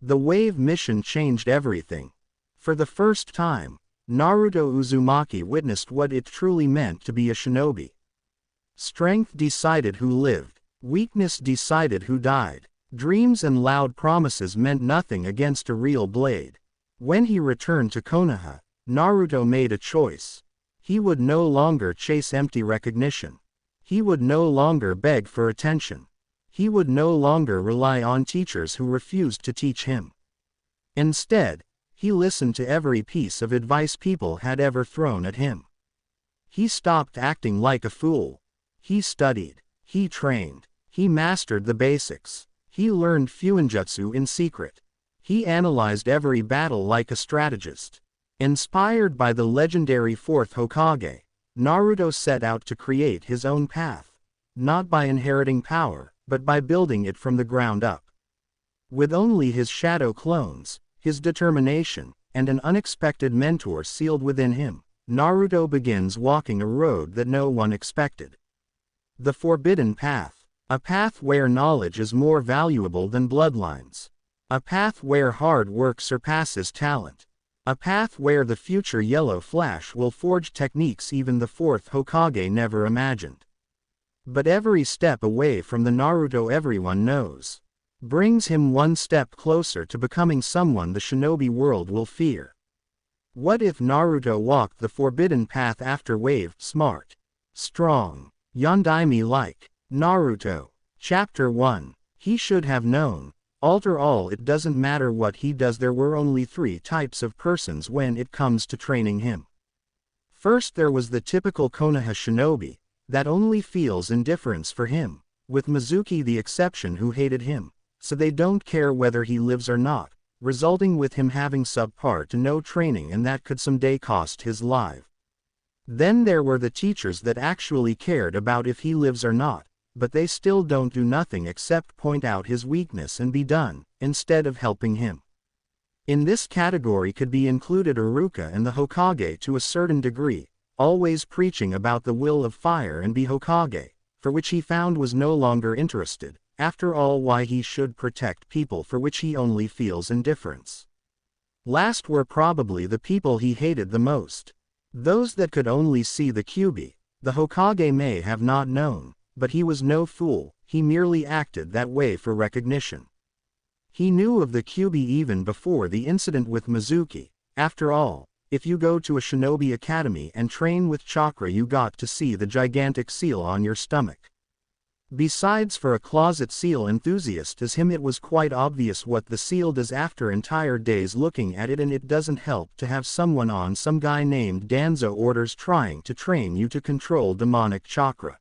The wave mission changed everything. For the first time, Naruto Uzumaki witnessed what it truly meant to be a shinobi. Strength decided who lived, weakness decided who died. Dreams and loud promises meant nothing against a real blade. When he returned to Konoha, Naruto made a choice. He would no longer chase empty recognition. He would no longer beg for attention. He would no longer rely on teachers who refused to teach him. Instead, he listened to every piece of advice people had ever thrown at him. He stopped acting like a fool. He studied. He trained. He mastered the basics. He learned Fuinjutsu in secret. He analyzed every battle like a strategist. Inspired by the legendary fourth Hokage, Naruto set out to create his own path, not by inheriting power, but by building it from the ground up. With only his shadow clones, his determination, and an unexpected mentor sealed within him, Naruto begins walking a road that no one expected. The Forbidden Path. A path where knowledge is more valuable than bloodlines. A path where hard work surpasses talent. A path where the future Yellow Flash will forge techniques even the fourth Hokage never imagined. But every step away from the Naruto everyone knows brings him one step closer to becoming someone the shinobi world will fear. What if Naruto walked the forbidden path after wave, smart, strong, Yondaime-like? Naruto. Chapter 1. He should have known. After all, it doesn't matter what he does. There were only 3 types of persons when it comes to training him. First, there was the typical Konoha shinobi, that only feels indifference for him, with Mizuki the exception who hated him, so they don't care whether he lives or not, resulting with him having subpar to no training, and that could someday cost his life. Then there were the teachers that actually cared about if he lives or not, but they still don't do nothing except point out his weakness and be done, instead of helping him. In this category could be included Iruka and the Hokage to a certain degree, always preaching about the will of fire and be Hokage, for which he found was no longer interested. After all, why he should protect people for which he only feels indifference. Last were probably the people he hated the most. Those that could only see the Kyuubi. The Hokage may have not known, but he was no fool. He merely acted that way for recognition. He knew of the Kyuubi even before the incident with Mizuki. After all, if you go to a shinobi academy and train with chakra, you got to see the gigantic seal on your stomach. Besides, for a closet seal enthusiast as him, it was quite obvious what the seal does after entire days looking at it, and it doesn't help to have someone on some guy named Danzo orders trying to train you to control demonic chakra.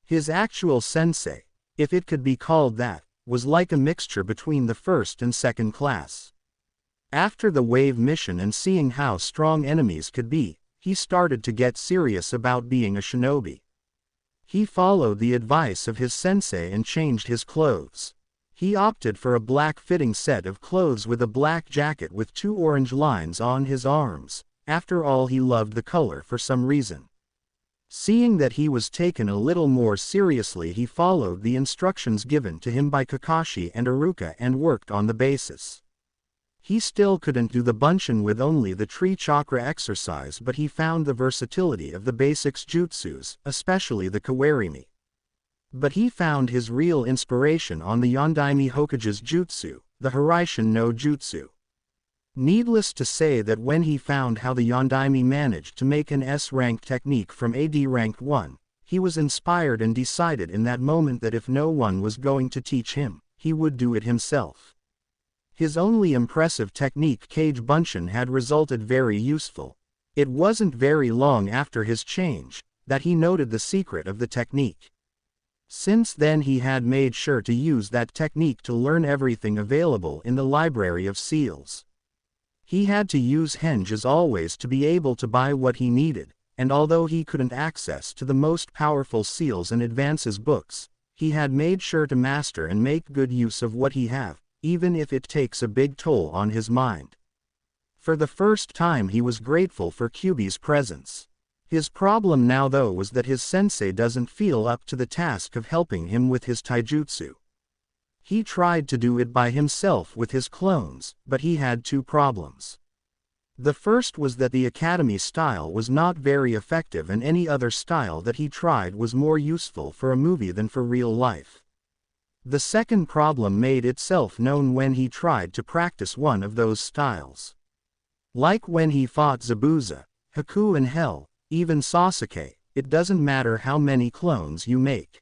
His actual sensei, if it could be called that, was like a mixture between the first and second class. After the wave mission and seeing how strong enemies could be, he started to get serious about being a shinobi. He followed the advice of his sensei and changed his clothes. He opted for a black-fitting set of clothes with a black jacket with 2 orange lines on his arms. After all, he loved the color for some reason. Seeing that he was taken a little more seriously, he followed the instructions given to him by Kakashi and Iruka and worked on the basis. He still couldn't do the Bunshin with only the tree chakra exercise, but he found the versatility of the basics jutsus, especially the Kawarimi. But he found his real inspiration on the Yondaime Hokage's jutsu, the Hiraishin no Jutsu. Needless to say that when he found how the Yondaime managed to make an S-rank technique from AD rank 1, he was inspired and decided in that moment that if no one was going to teach him, he would do it himself. His only impressive technique, Kage Bunshin, had resulted very useful. It wasn't very long after his change that he noted the secret of the technique. Since then he had made sure to use that technique to learn everything available in the library of seals. He had to use henge as always to be able to buy what he needed, and although he couldn't access to the most powerful seals and advances books, he had made sure to master and make good use of what he have, even if it takes a big toll on his mind. For the first time he was grateful for Kyuubi's presence. His problem now though was that his sensei doesn't feel up to the task of helping him with his taijutsu. He tried to do it by himself with his clones, but he had two problems. The first was that the academy style was not very effective, and any other style that he tried was more useful for a movie than for real life. The second problem made itself known when he tried to practice one of those styles. Like when he fought Zabuza, Haku and Hell, even Sasuke, it doesn't matter how many clones you make.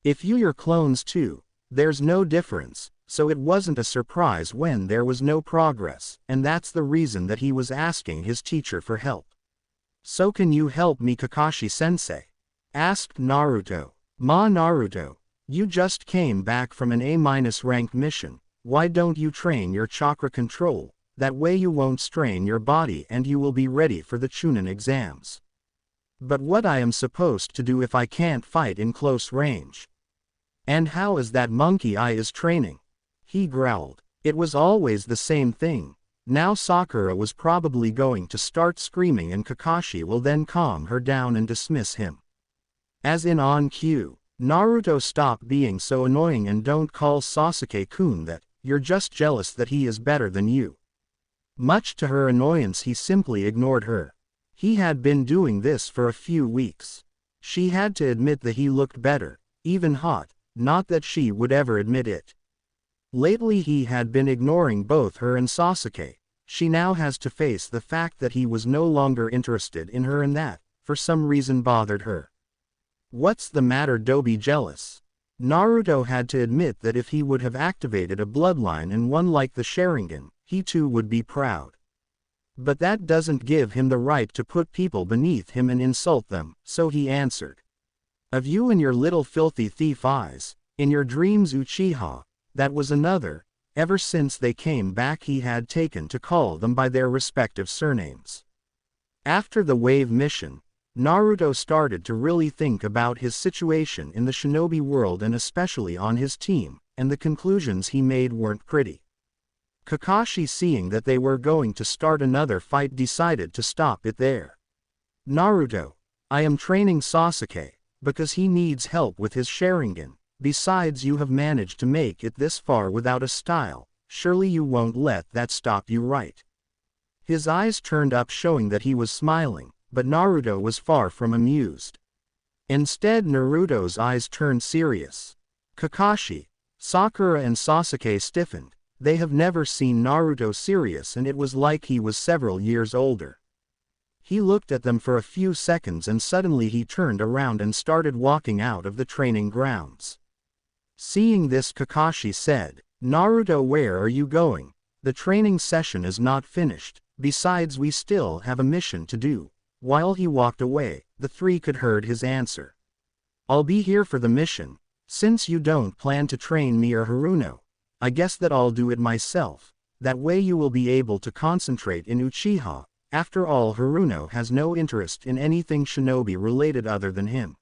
If your clones too, there's no difference, so it wasn't a surprise when there was no progress, and that's the reason that he was asking his teacher for help. "So can you help me, Kakashi-sensei?" asked Naruto. Naruto, you just came back from an A-rank mission, why don't you train your chakra control, that way you won't strain your body and you will be ready for the Chunin exams. But what I am supposed to do if I can't fight in close range? And how is that monkey I is training? He growled. It was always the same thing. Now Sakura was probably going to start screaming and Kakashi will then calm her down and dismiss him. As in on cue, Naruto, stop being so annoying and don't call Sasuke-kun that, you're just jealous that he is better than you. Much to her annoyance, he simply ignored her. He had been doing this for a few weeks. She had to admit that he looked better, even hot, not that she would ever admit it. Lately he had been ignoring both her and Sasuke. She now has to face the fact that he was no longer interested in her, and that, for some reason, bothered her. What's the matter? Don't be jealous. Naruto had to admit that if he would have activated a bloodline and one like the Sharingan, he too would be proud. But that doesn't give him the right to put people beneath him and insult them, so he answered. Of you and your little filthy thief eyes, in your dreams Uchiha, that was another. Ever since they came back he had taken to call them by their respective surnames. After the Wave mission, Naruto started to really think about his situation in the shinobi world and especially on his team, and the conclusions he made weren't pretty. Kakashi, seeing that they were going to start another fight, decided to stop it there. Naruto, I am training Sasuke, because he needs help with his Sharingan. Besides, you have managed to make it this far without a style, surely you won't let that stop you, right? His eyes turned up, showing that he was smiling, but Naruto was far from amused. Instead, Naruto's eyes turned serious. Kakashi, Sakura and Sasuke stiffened. They have never seen Naruto serious, and it was like he was several years older. He looked at them for a few seconds and suddenly he turned around and started walking out of the training grounds. Seeing this, Kakashi said, Naruto, where are you going? The training session is not finished, besides we still have a mission to do. While he walked away, the three could heard his answer. I'll be here for the mission. Since you don't plan to train me or Haruno, I guess that I'll do it myself. That way you will be able to concentrate in Uchiha. After all, Haruno has no interest in anything shinobi related other than him.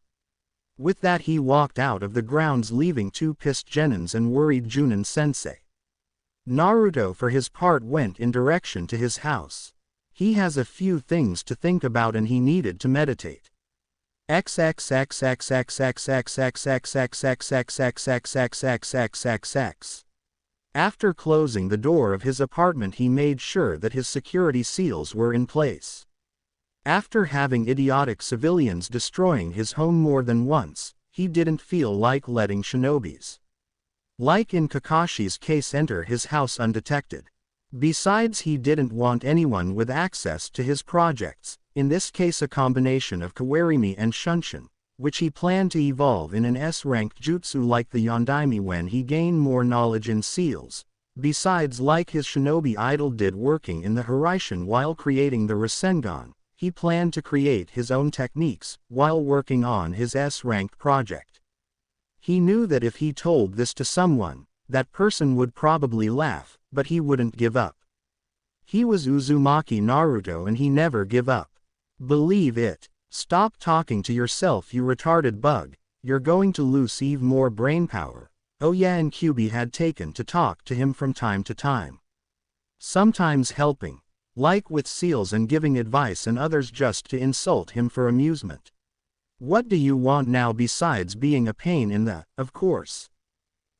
With that he walked out of the grounds, leaving two pissed genins and worried Junin sensei. Naruto for his part went in direction to his house. He has a few things to think about and he needed to meditate. After closing the door of his apartment, he made sure that his security seals were in place. After having idiotic civilians destroying his home more than once, he didn't feel like letting shinobis, like in Kakashi's case, enter his house undetected. Besides, he didn't want anyone with access to his projects, in this case a combination of Kawarimi and Shunshin, which he planned to evolve in an S-ranked jutsu like the Yondaime when he gained more knowledge in seals. Besides, like his shinobi idol did working in the Hiraishin while creating the Rasengan, he planned to create his own techniques while working on his S-ranked project. He knew that if he told this to someone, that person would probably laugh, but he wouldn't give up. He was Uzumaki Naruto and he never give up. Believe it. Stop talking to yourself, you retarded bug. You're going to lose even more brainpower. Oh yeah, and Kyuubi had taken to talk to him from time to time. Sometimes helping, like with seals, and giving advice, and others just to insult him for amusement. What do you want now besides being a pain in the, of course?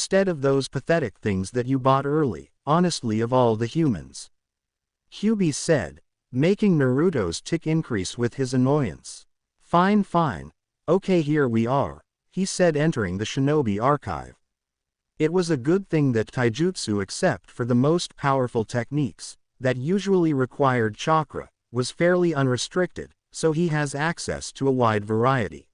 instead of those pathetic things that you bought early, honestly of all the humans. Kyuubi said, making Naruto's tick increase with his annoyance. Fine fine. Okay, here we are, he said, entering the shinobi archive. It was a good thing that taijutsu, except for the most powerful techniques, that usually required chakra, was fairly unrestricted, so he has access to a wide variety.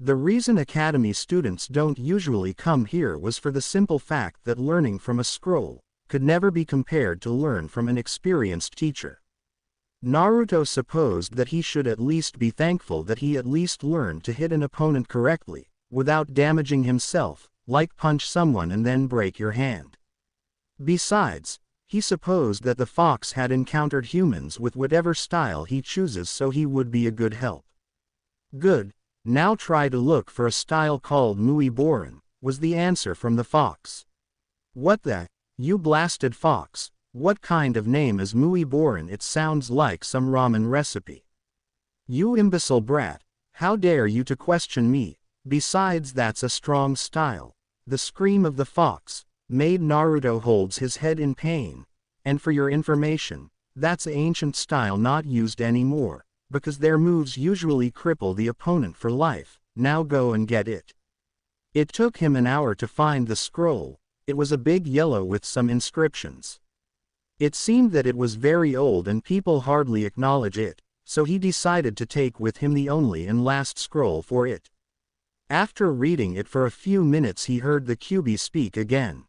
The reason academy students don't usually come here was for the simple fact that learning from a scroll could never be compared to learn from an experienced teacher. Naruto supposed that he should at least be thankful that he at least learned to hit an opponent correctly, without damaging himself, like punch someone and then break your hand. Besides, he supposed that the fox had encountered humans with whatever style he chooses, so he would be a good help. Good, now try to look for a style called Mui Borin, was the answer from the fox. What the, you blasted fox, what kind of name is Mui Borin? It sounds like some ramen recipe. You imbecile brat, how dare you to question me, besides that's a strong style. The scream of the fox made Naruto holds his head in pain, and for your information, that's an ancient style not used anymore, because their moves usually cripple the opponent for life. Now go and get it. It took him an hour to find the scroll. It was a big yellow with some inscriptions. It seemed that it was very old and people hardly acknowledge it, so he decided to take with him the only and last scroll for it. After reading it for a few minutes, he heard the Kyuubi speak again.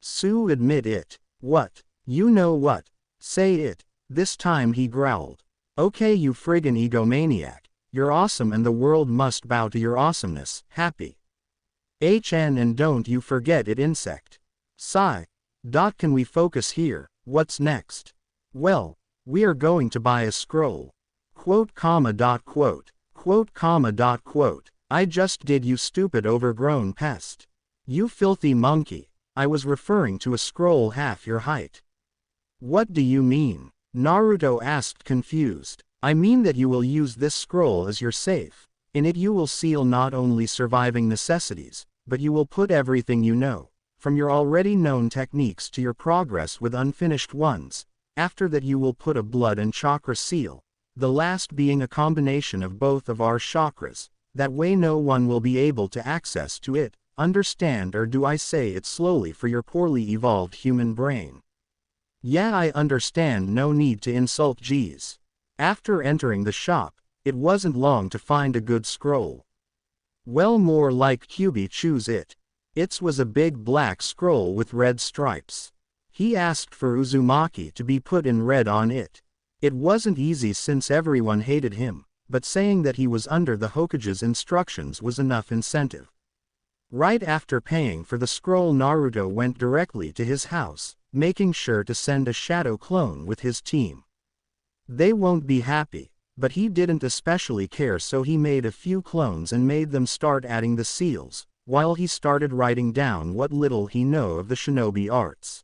"Sue, admit it." "What? You know what? Say it." This time he growled. "Okay, you friggin' egomaniac. You're awesome and the world must bow to your awesomeness. Happy. HN, and don't you forget it, insect. Sigh. Can we focus here? What's next?" "Well, we are going to buy a scroll. Quote, quote. Quote, quote. I just did, you stupid overgrown pest. You filthy monkey. I was referring to a scroll half your height." "What do you mean?" Naruto asked, confused. "I mean that you will use this scroll as your safe. In it you will seal not only surviving necessities, but you will put everything you know, from your already known techniques to your progress with unfinished ones. After that you will put a blood and chakra seal, the last being a combination of both of our chakras. That way no one will be able to access to it. Understand, or do I say it slowly for your poorly evolved human brain?" "Yeah, I understand, no need to insult, geez." After entering the shop, it wasn't long to find a good scroll. Well, more like Kyuubi choose it. It was a big black scroll with red stripes. He asked for Uzumaki to be put in red on it. It wasn't easy since everyone hated him, but saying that he was under the Hokage's instructions was enough incentive. Right after paying for the scroll, Naruto went directly to his house, making sure to send a shadow clone with his team. They won't be happy, but he didn't especially care, so he made a few clones and made them start adding the seals, while he started writing down what little he know of the shinobi arts.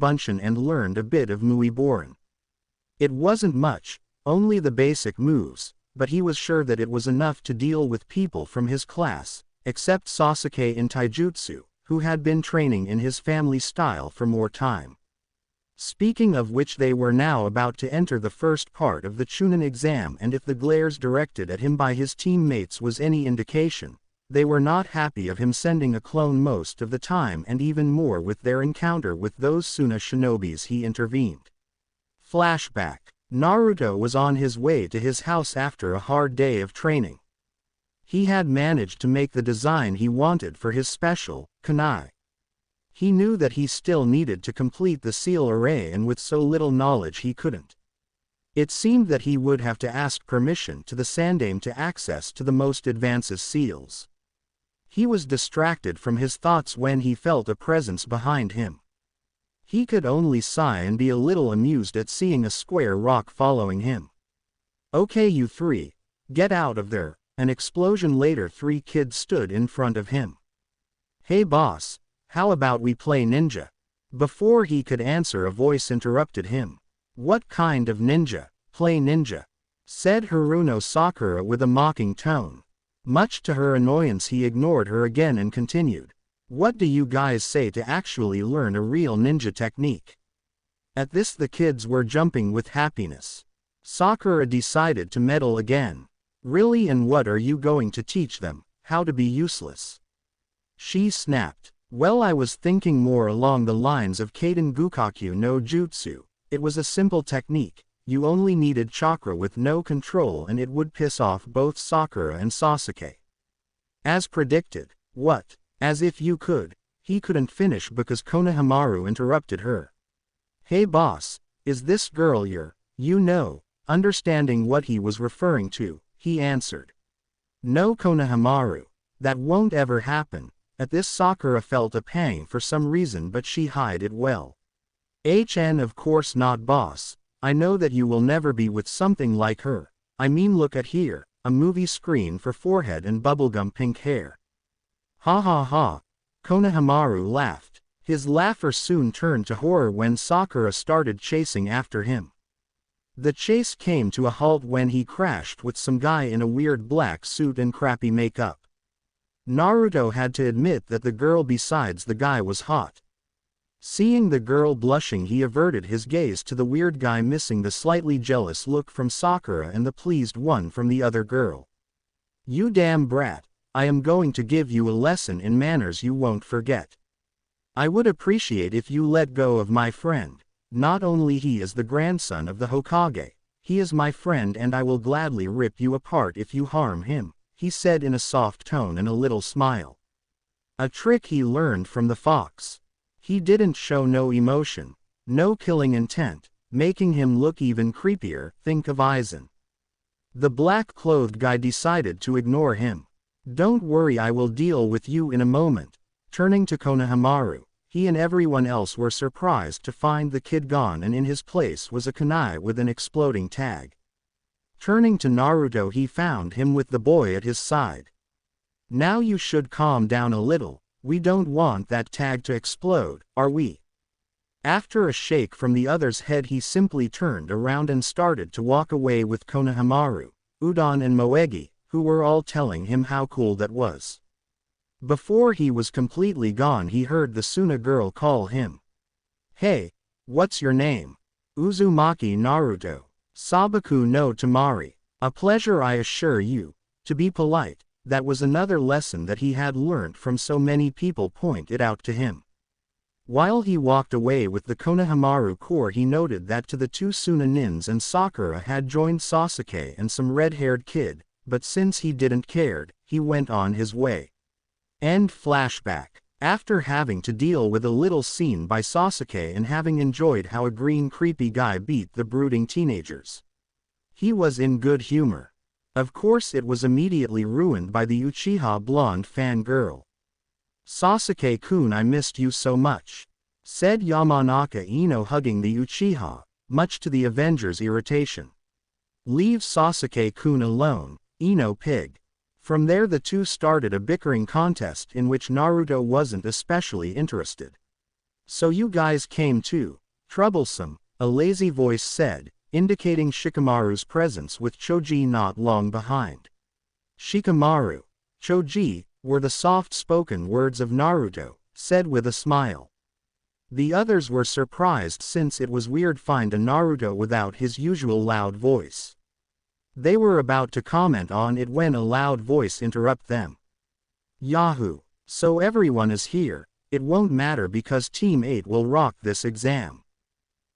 Bunshin and learned a bit of Muiboran. It wasn't much, only the basic moves, but he was sure that it was enough to deal with people from his class, except Sasuke in Taijutsu, who had been training in his family style for more time. Speaking of which, they were now about to enter the first part of the Chunin exam, and if the glares directed at him by his teammates was any indication, they were not happy of him sending a clone most of the time, and even more with their encounter with those Suna shinobis he intervened. Flashback. Naruto was on his way to his house after a hard day of training. He had managed to make the design he wanted for his special, kunai. He knew that he still needed to complete the seal array, and with so little knowledge he couldn't. It seemed that he would have to ask permission to the Sandaime to access to the most advanced seals. He was distracted from his thoughts when he felt a presence behind him. He could only sigh and be a little amused at seeing a square rock following him. "Okay, you three, get out of there." An explosion later, 3 kids stood in front of him. "Hey boss, how about we play ninja?" Before he could answer, a voice interrupted him. "What kind of ninja? Play ninja?" said Haruno Sakura with a mocking tone. Much to her annoyance, he ignored her again and continued. "What do you guys say to actually learn a real ninja technique?" At this the kids were jumping with happiness. Sakura decided to meddle again. "Really, and what are you going to teach them? How to be useless?" she snapped. "Well, I was thinking more along the lines of Kaden Gukaku no Jutsu. It was a simple technique. You only needed chakra with no control, and it would piss off both Sakura and Sasuke." As predicted. "What? As if you could." He couldn't finish because Konohamaru interrupted her. "Hey boss, is this girl your, you know?" Understanding what he was referring to, he answered. "No, Konohamaru. That won't ever happen." At this, Sakura felt a pang for some reason, but she hid it well. Of course not, boss. I know that you will never be with something like her. I mean, look at here, a movie screen for forehead and bubblegum pink hair." "Ha ha ha." Konohamaru laughed. His laughter soon turned to horror when Sakura started chasing after him. The chase came to a halt when he crashed with some guy in a weird black suit and crappy makeup. Naruto had to admit that the girl besides the guy was hot. Seeing the girl blushing, he averted his gaze to the weird guy, missing the slightly jealous look from Sakura and the pleased one from the other girl. "You damn brat, I am going to give you a lesson in manners you won't forget. I would appreciate if you let go of my friend. Not only he is the grandson of the Hokage, he is my friend, and I will gladly rip you apart if you harm him," he said in a soft tone and a little smile. A trick he learned from the fox. He didn't show no emotion, no killing intent, making him look even creepier. Think of Aizen. The black-clothed guy decided to ignore him. "Don't worry, I will deal with you in a moment." Turning to Konohamaru, he and everyone else were surprised to find the kid gone, and in his place was a kunai with an exploding tag. Turning to Naruto, he found him with the boy at his side. "Now you should calm down a little. We don't want that tag to explode, are we?" After a shake from the other's head, he simply turned around and started to walk away with Konohamaru, Udon and Moegi, who were all telling him how cool that was. Before he was completely gone, he heard the Suna girl call him. "Hey, what's your name?" "Uzumaki Naruto. Sabaku no Tamari. A pleasure, I assure you." To be polite, that was another lesson that he had learned from so many people pointed out to him. While he walked away with the Konohamaru Corps, he noted that to the two Suna nins and Sakura had joined Sasuke and some red-haired kid, but since he didn't cared, he went on his way. End flashback. After having to deal with a little scene by Sasuke and having enjoyed how a green creepy guy beat the brooding teenagers, he was in good humor. Of course, it was immediately ruined by the Uchiha blonde fangirl. "Sasuke-kun, I missed you so much," said Yamanaka Ino, hugging the Uchiha, much to the Avengers' irritation. "Leave Sasuke-kun alone, Ino pig." From there the two started a bickering contest in which Naruto wasn't especially interested. "So you guys came too. Troublesome," a lazy voice said, indicating Shikamaru's presence with Choji not long behind. "Shikamaru, Choji," were the soft-spoken words of Naruto, said with a smile. The others were surprised since it was weird to find a Naruto without his usual loud voice. They were about to comment on it when a loud voice interrupted them. "Yahoo! So everyone is here. It won't matter because Team 8 will rock this exam."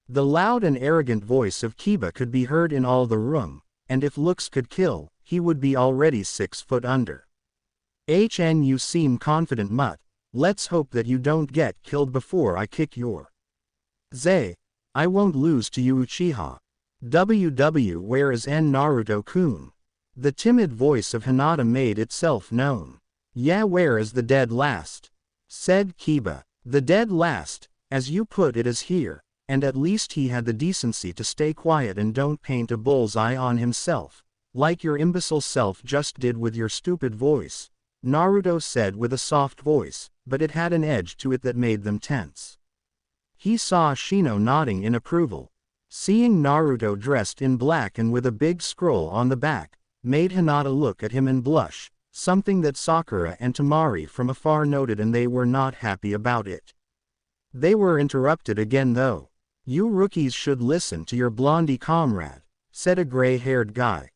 The loud and arrogant voice of Kiba could be heard in all the room, and if looks could kill, he would be already 6 foot under. "You seem confident, Mutt. Let's hope that you don't get killed before I kick your Zay. I won't lose to you, Uchiha. Where is Naruto-kun?" The timid voice of Hinata made itself known. "Yeah, where is the dead last?" said Kiba. "The dead last, as you put it, is here, and at least he had the decency to stay quiet and don't paint a bullseye on himself, like your imbecile self just did with your stupid voice," Naruto said with a soft voice, but it had an edge to it that made them tense. He saw Shino nodding in approval. Seeing Naruto dressed in black and with a big scroll on the back, made Hinata look at him and blush, something that Sakura and Tamari from afar noted, and they were not happy about it. They were interrupted again though. "You rookies should listen to your blondie comrade," said a gray-haired guy.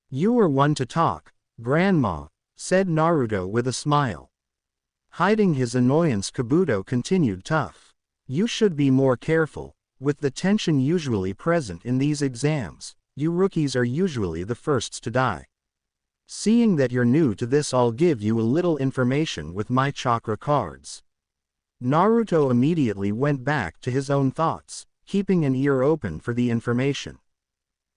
"You were one to talk, Grandma," said Naruto with a smile. Hiding his annoyance, Kabuto continued, "Tough. You should be more careful. With the tension usually present in these exams, you rookies are usually the firsts to die. Seeing that you're new to this, I'll give you a little information with my chakra cards." Naruto immediately went back to his own thoughts, keeping an ear open for the information.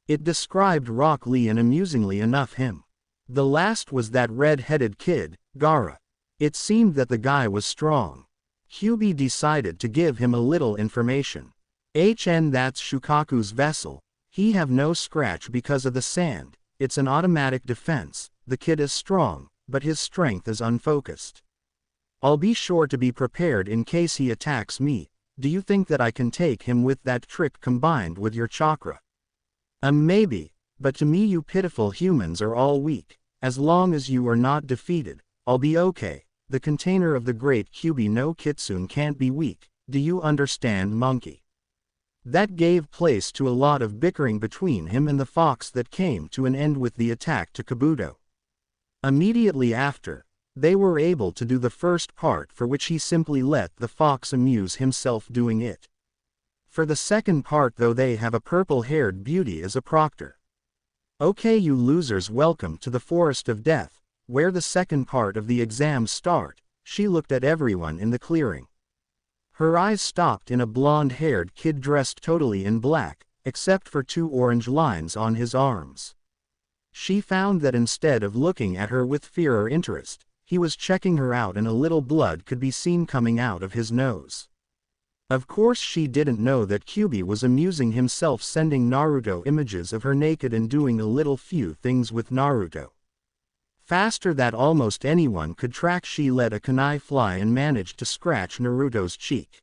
It described Rock Lee and amusingly enough him. The last was that red-headed kid, Gaara. It seemed that the guy was strong. Kyuubi decided to give him a little information. That's Shukaku's vessel. He have no scratch because of the sand. It's an automatic defense. The kid is strong, but his strength is unfocused. I'll be sure to be prepared in case he attacks me. Do you think that I can take him with that trick combined with your chakra? Maybe, but to me you pitiful humans are all weak. As long as you are not defeated, I'll be okay. The container of the great Kyuubi no Kitsune can't be weak. Do you understand, monkey? That gave place to a lot of bickering between him and the fox that came to an end with the attack to Kabuto. Immediately after, they were able to do the first part, for which he simply let the fox amuse himself doing it. For the second part though, they have a purple-haired beauty as a proctor. "Okay, you losers, welcome to the Forest of Death, where the second part of the exams start." She looked at everyone in the clearing. Her eyes stopped in a blonde-haired kid dressed totally in black, except for 2 orange lines on his arms. She found that instead of looking at her with fear or interest, he was checking her out, and a little blood could be seen coming out of his nose. Of course she didn't know that Kyuubi was amusing himself sending Naruto images of her naked and doing a little few things with Naruto. Faster that almost anyone could track, she let a kunai fly and managed to scratch Naruto's cheek.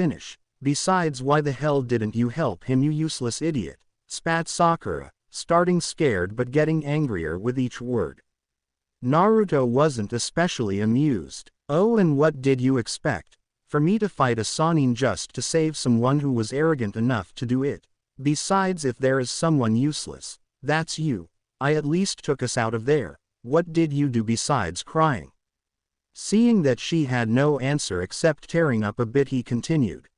finish. Besides, why the hell didn't you help him, you useless idiot? Spat Sakura, starting scared but getting angrier with each word. Naruto wasn't especially amused. Oh, and what did you expect? For me to fight a Sannin just to save someone who was arrogant enough to do it? Besides, if there is someone useless, that's you. I at least took us out of there. What did you do besides crying? Seeing that she had no answer except tearing up a bit, he continued.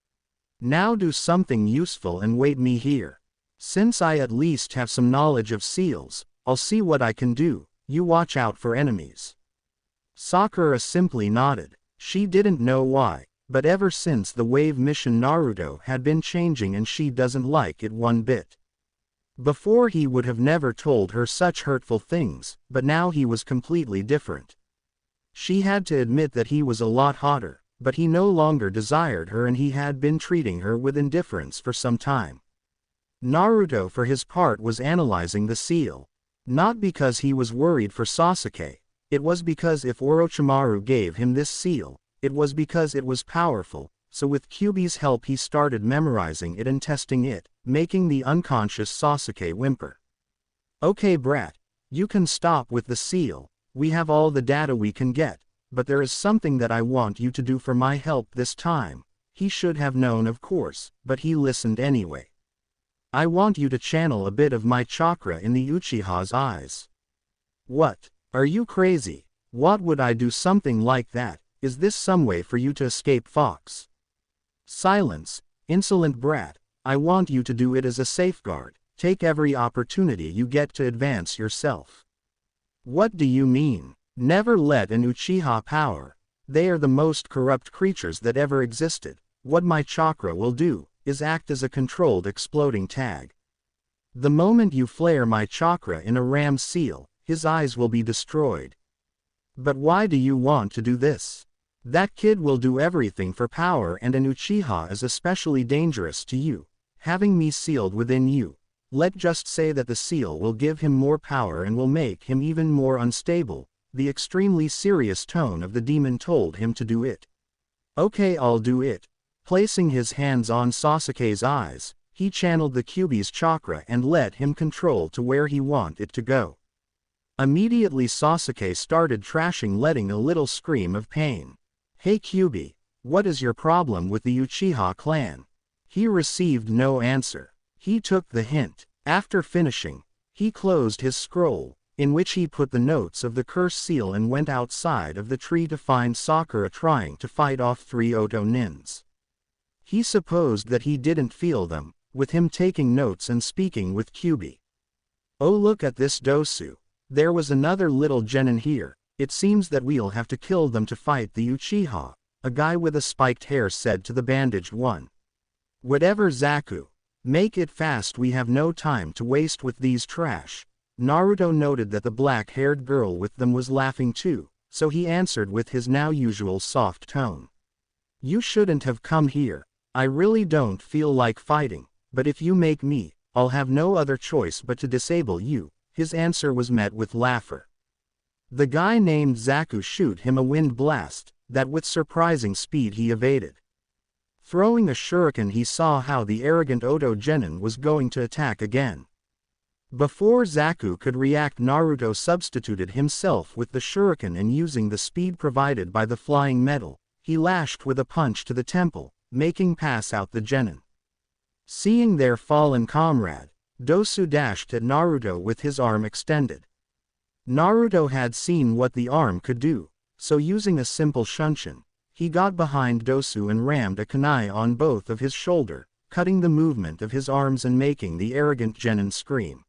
Now do something useful and wait me here. Since I at least have some knowledge of seals, I'll see what I can do. You watch out for enemies. Sakura simply nodded. She didn't know why, but ever since the wave mission Naruto had been changing and she doesn't like it one bit. Before he would have never told her such hurtful things, but now he was completely different. She had to admit that he was a lot hotter, but he no longer desired her and he had been treating her with indifference for some time. Naruto for his part was analyzing the seal. Not because he was worried for Sasuke, it was because if Orochimaru gave him this seal, it was because it was powerful, so with Kyuubi's help he started memorizing it and testing it, making the unconscious Sasuke whimper. Okay brat, You can stop with the seal, we have all the data we can get, but there is something that I want you to do for my help this time. He should have known of course, but he listened anyway. I want you to channel a bit of my chakra in the Uchiha's eyes. What? Are you crazy? What would I do something like that? Is this some way for you to escape Fox? Silence, insolent brat. I want you to do it as a safeguard. Take every opportunity you get to advance yourself. What do you mean? Never let an Uchiha power. They are the most corrupt creatures that ever existed. What my chakra will do is act as a controlled exploding tag. The moment you flare my chakra in a ram seal, his eyes will be destroyed. But why do you want to do this? That kid will do everything for power, and an Uchiha is especially dangerous to you. Having me sealed within you, let's just say that the seal will give him more power and will make him even more unstable. The extremely serious tone of the demon told him to do it. Okay, I'll do it. Placing his hands on Sasuke's eyes, he channeled the Kyuubi's chakra and let him control to where he wanted it to go. Immediately Sasuke started trashing, letting a little scream of pain. Hey Kyuubi, what is your problem with the Uchiha clan? He received no answer. He took the hint. After finishing, he closed his scroll, in which he put the notes of the curse seal, and went outside of the tree to find Sakura trying to fight off 3 Oto nins. He supposed that he didn't feel them, with him taking notes and speaking with Kyuubi. Oh, look at this Dosu. There was another little genin here. It seems that we'll have to kill them to fight the Uchiha, a guy with a spiked hair said to the bandaged one. Whatever Zaku. Make it fast, we have no time to waste with these trash. Naruto noted that the black-haired girl with them was laughing too, so he answered with his now usual soft tone. You shouldn't have come here. I really don't feel like fighting, but if you make me, I'll have no other choice but to disable you. His answer was met with laughter. The guy named Zaku shoot him a wind blast, that with surprising speed he evaded. Throwing a shuriken, he saw how the arrogant Oto genin was going to attack again. Before Zaku could react, Naruto substituted himself with the shuriken, and using the speed provided by the flying metal, he lashed with a punch to the temple, making pass out the genin. Seeing their fallen comrade, Dosu dashed at Naruto with his arm extended. Naruto had seen what the arm could do, so using a simple shunshin, he got behind Dosu and rammed a kunai on both of his shoulder, cutting the movement of his arms and making the arrogant genin scream.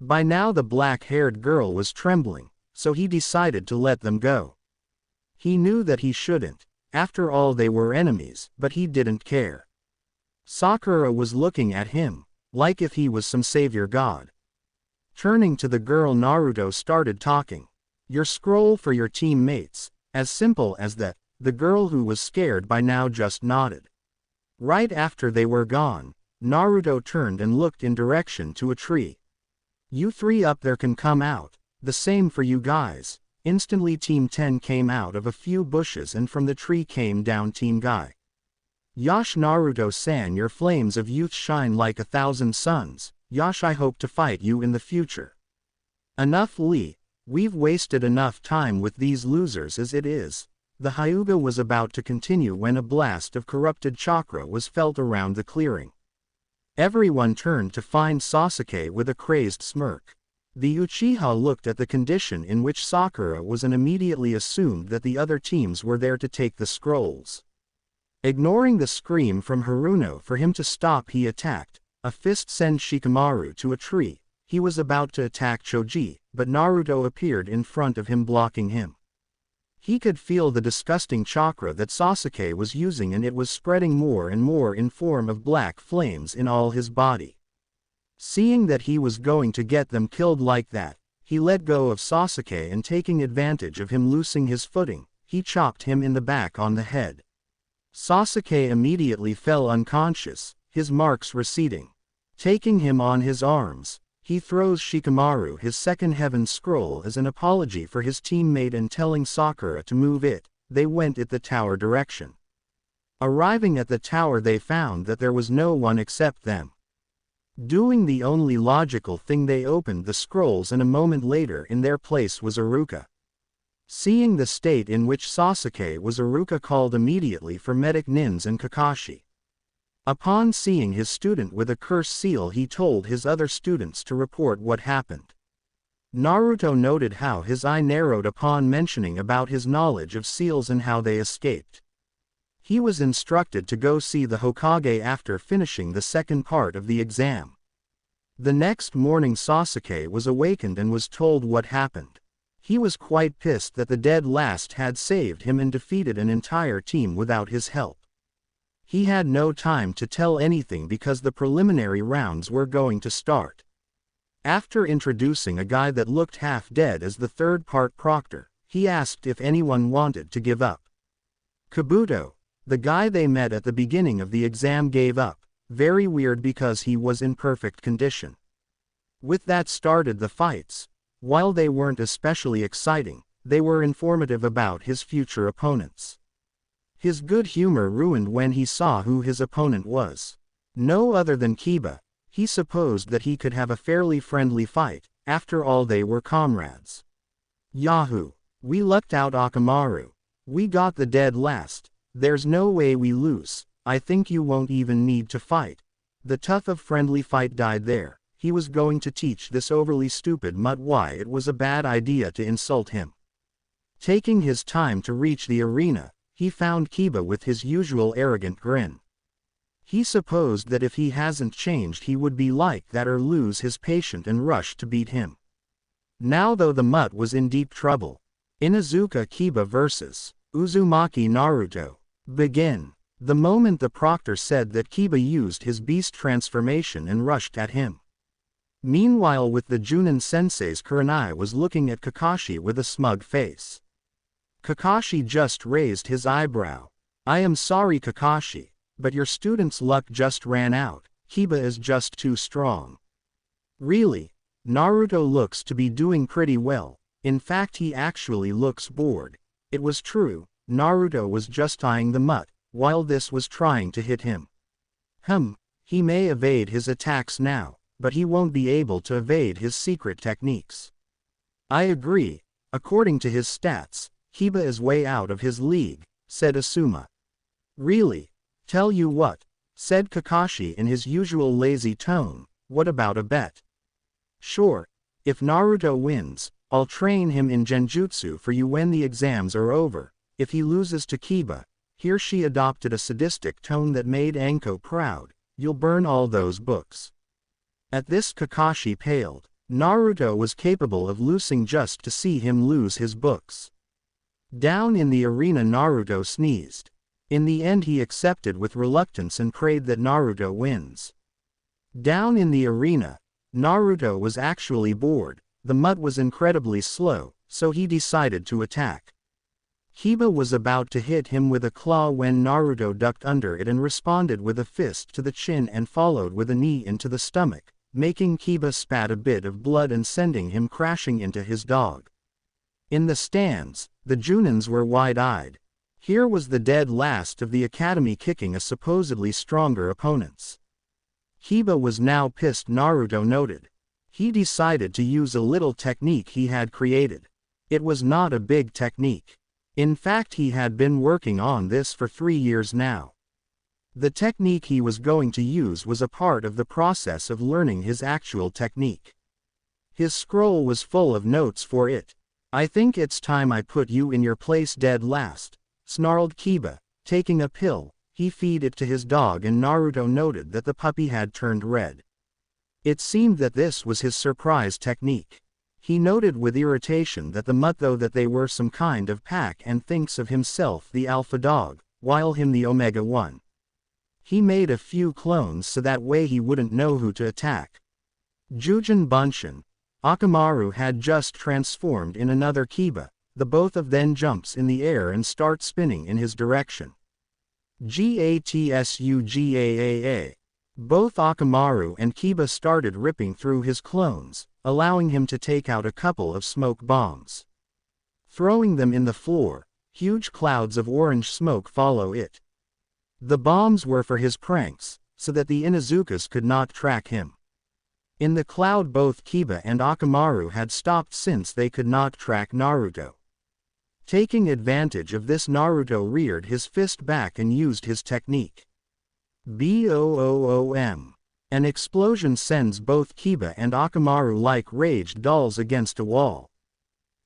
By now the black-haired girl was trembling, so he decided to let them go. He knew that he shouldn't, after all they were enemies, but he didn't care. Sakura was looking at him, like if he was some savior god. Turning to the girl, Naruto started talking. Your scroll for your teammates, as simple as that. The girl, who was scared by now, just nodded. Right after they were gone, Naruto turned and looked in direction to a tree. You 3 up there can come out, the same for you guys. Instantly Team 10 came out of a few bushes, and from the tree came down Team Guy. Yash, Naruto-san, your flames of youth shine like 1,000 suns. Yash, I hope to fight you in the future. Enough, Lee. We've wasted enough time with these losers as it is. The Hyuga was about to continue when a blast of corrupted chakra was felt around the clearing. Everyone turned to find Sasuke with a crazed smirk. The Uchiha looked at the condition in which Sakura was and immediately assumed that the other teams were there to take the scrolls. Ignoring the scream from Haruno for him to stop, he attacked. A fist sent Shikamaru to a tree. He was about to attack Choji, but Naruto appeared in front of him, blocking him. He could feel the disgusting chakra that Sasuke was using, and it was spreading more and more in form of black flames in all his body. Seeing that he was going to get them killed like that, he let go of Sasuke, and taking advantage of him losing his footing, he chopped him in the back on the head. Sasuke immediately fell unconscious, his marks receding. Taking him on his arms, he throws Shikamaru his second heaven scroll as an apology for his teammate, and telling Sakura to move it, they went at the tower direction. Arriving at the tower, they found that there was no one except them. Doing the only logical thing, they opened the scrolls, and a moment later in their place was Iruka. Seeing the state in which Sasuke was, Iruka called immediately for medic Nins and Kakashi. Upon seeing his student with a curse seal, he told his other students to report what happened. Naruto noted how his eye narrowed upon mentioning about his knowledge of seals and how they escaped. He was instructed to go see the Hokage after finishing the second part of the exam. The next morning Sasuke was awakened and was told what happened. He was quite pissed that the dead last had saved him and defeated an entire team without his help. He had no time to tell anything because the preliminary rounds were going to start. After introducing a guy that looked half dead as the third part proctor, he asked if anyone wanted to give up. Kabuto, the guy they met at the beginning of the exam, gave up. Very weird because he was in perfect condition. With that started the fights. While they weren't especially exciting, they were informative about his future opponents. His good humor ruined when he saw who his opponent was. No other than Kiba. He supposed that he could have a fairly friendly fight, after all they were comrades. Yahoo! We lucked out, Akamaru. We got the dead last. There's no way we lose. I think you won't even need to fight. The tough of friendly fight died there. He was going to teach this overly stupid mutt why it was a bad idea to insult him. Taking his time to reach the arena, he found Kiba with his usual arrogant grin. He supposed that if he hasn't changed he would be like that or lose his patience and rush to beat him. Now though, the mutt was in deep trouble. Inuzuka Kiba vs. Uzumaki Naruto. Begin. The moment the proctor said that, Kiba used his beast transformation and rushed at him. Meanwhile, with the Junin sensei's Kurenai was looking at Kakashi with a smug face. Kakashi just raised his eyebrow. I am sorry Kakashi, but your student's luck just ran out. Kiba is just too strong. Really? Naruto looks to be doing pretty well. In fact, he actually looks bored. It was true, Naruto was just eyeing the mutt, while this was trying to hit him. He may evade his attacks now, but he won't be able to evade his secret techniques. I agree. According to his stats, Kiba is way out of his league, said Asuma. Really? Tell you what, said Kakashi in his usual lazy tone, what about a bet? Sure. If Naruto wins, I'll train him in genjutsu for you when the exams are over. If he loses to Kiba, here she adopted a sadistic tone that made Anko proud, you'll burn all those books. At this Kakashi paled. Naruto was capable of losing just to see him lose his books. Down in the arena Naruto sneezed. In the end he accepted with reluctance and prayed that Naruto wins. Down in the arena, Naruto was actually bored. The mutt was incredibly slow, so he decided to attack. Kiba was about to hit him with a claw when Naruto ducked under it and responded with a fist to the chin and followed with a knee into the stomach, making Kiba spat a bit of blood and sending him crashing into his dog. In the stands, the Junins were wide-eyed. Here was the dead last of the academy kicking a supposedly stronger opponents. Kiba was now pissed, Naruto noted. He decided to use a little technique he had created. It was not a big technique. In fact, he had been working on this for 3 years now. The technique he was going to use was a part of the process of learning his actual technique. His scroll was full of notes for it. I think it's time I put you in your place, dead last, snarled Kiba. Taking a pill, he fed it to his dog and Naruto noted that the puppy had turned red. It seemed that this was his surprise technique. He noted with irritation that the mutt though that they were some kind of pack and thinks of himself the alpha dog, while him the omega one. He made a few clones so that way he wouldn't know who to attack. Jujin Bunshin. Akamaru had just transformed in another Kiba, the both of them jumps in the air and start spinning in his direction. Gatsugaa. Both Akamaru and Kiba started ripping through his clones, allowing him to take out a couple of smoke bombs. Throwing them in the floor, huge clouds of orange smoke follow it. The bombs were for his pranks, so that the Inuzukas could not track him. In the cloud both Kiba and Akamaru had stopped since they could not track Naruto. Taking advantage of this, Naruto reared his fist back and used his technique. Boom! An explosion sends both Kiba and Akamaru like raged dolls against a wall.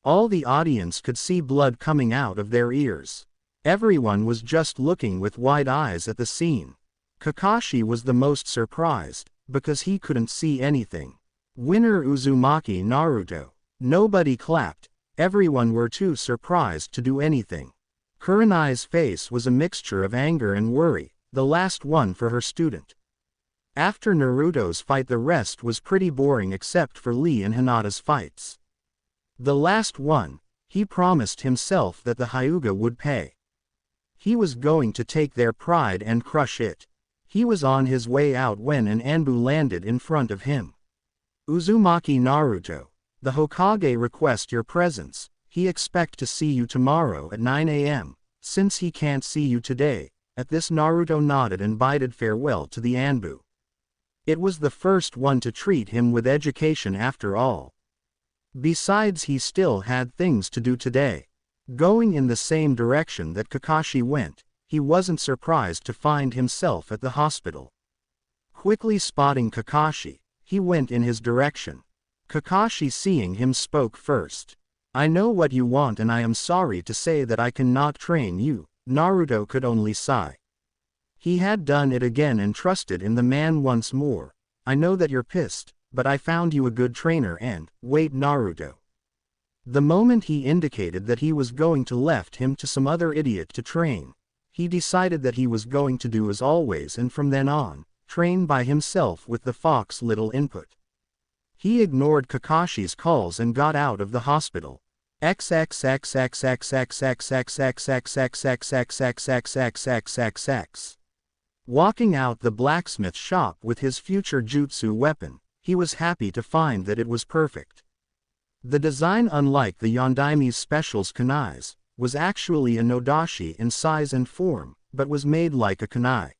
All the audience could see blood coming out of their ears. Everyone was just looking with wide eyes at the scene. Kakashi was the most surprised, because he couldn't see anything. Winner Uzumaki Naruto. Nobody clapped, everyone were too surprised to do anything. Kurenai's face was a mixture of anger and worry, the last one for her student. After Naruto's fight, the rest was pretty boring except for Lee and Hinata's fights. The last one, he promised himself that the Hyuga would pay. He was going to take their pride and crush it. He was on his way out when an Anbu landed in front of him. Uzumaki Naruto, the Hokage request your presence. He expect to see you tomorrow at 9 a.m., since he can't see you today. At this, Naruto nodded and bided farewell to the Anbu. It was the first one to treat him with education after all. Besides, he still had things to do today. Going in the same direction that Kakashi went, he wasn't surprised to find himself at the hospital. Quickly spotting Kakashi, he went in his direction. Kakashi, seeing him, spoke first. I know what you want and I am sorry to say that I cannot train you. Naruto could only sigh. He had done it again and trusted in the man once more. I know that you're pissed, but I found you a good trainer and, wait, Naruto. The moment he indicated that he was going to left him to some other idiot to train, he decided that he was going to do as always and from then on, train by himself with the fox little input. He ignored Kakashi's calls and got out of the hospital. Walking out the blacksmith shop with his future jutsu weapon, he was happy to find that it was perfect. The design, unlike the Yondaime's specials kunais, was actually a nodashi in size and form, but was made like a kunai.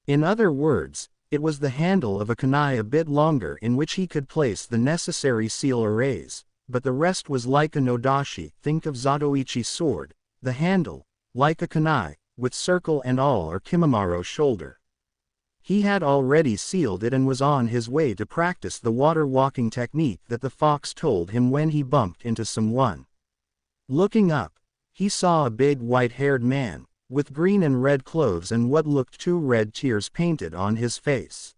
In other words, it was the handle of a kunai a bit longer in which he could place the necessary seal arrays, but the rest was like a nodashi. Think of Zatoichi's sword, the handle, like a kunai, with circle and all, or Kimamaro's shoulder. He had already sealed it and was on his way to practice the water walking technique that the fox told him when he bumped into someone. Looking up, he saw a big white-haired man, with green and red clothes and what looked two red tears painted on his face.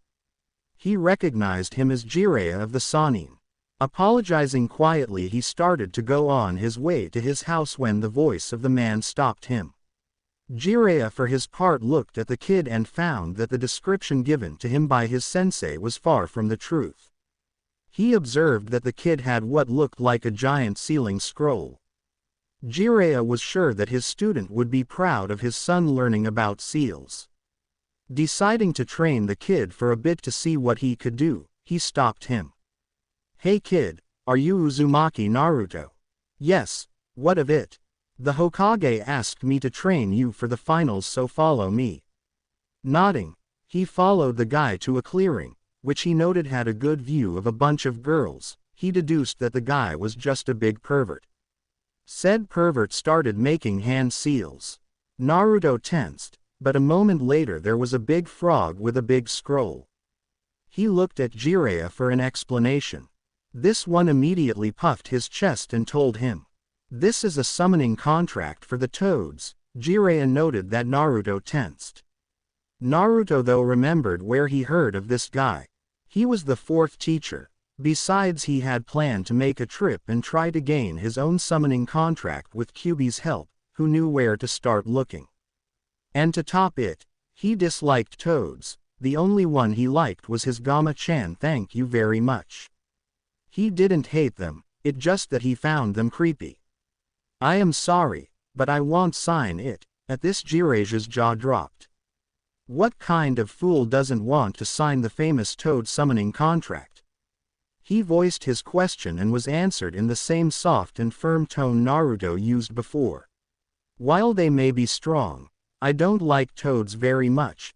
He recognized him as Jiraiya of the Sannin. Apologizing quietly, he started to go on his way to his house when the voice of the man stopped him. Jiraiya for his part looked at the kid and found that the description given to him by his sensei was far from the truth. He observed that the kid had what looked like a giant sealing scroll. Jiraiya was sure that his student would be proud of his son learning about seals. Deciding to train the kid for a bit to see what he could do, he stopped him. Hey kid, are you Uzumaki Naruto? Yes, what of it? The Hokage asked me to train you for the finals, so follow me. Nodding, he followed the guy to a clearing, which he noted had a good view of a bunch of girls. He deduced that the guy was just a big pervert. Said pervert started making hand seals. Naruto tensed, but a moment later there was a big frog with a big scroll. He looked at Jiraiya for an explanation. This one immediately puffed his chest and told him, "This is a summoning contract for the toads." Jiraiya noted that Naruto tensed. Naruto though remembered where he heard of this guy. He was the fourth teacher. Besides, he had planned to make a trip and try to gain his own summoning contract with Kyuubi's help, who knew where to start looking. And to top it, he disliked toads. The only one he liked was his Gama-chan. Thank you very much. He didn't hate them, it just that he found them creepy. I am sorry, but I won't sign it. At this, Jiraiya's jaw dropped. What kind of fool doesn't want to sign the famous toad summoning contract? He voiced his question and was answered in the same soft and firm tone Naruto used before. While they may be strong, I don't like toads very much,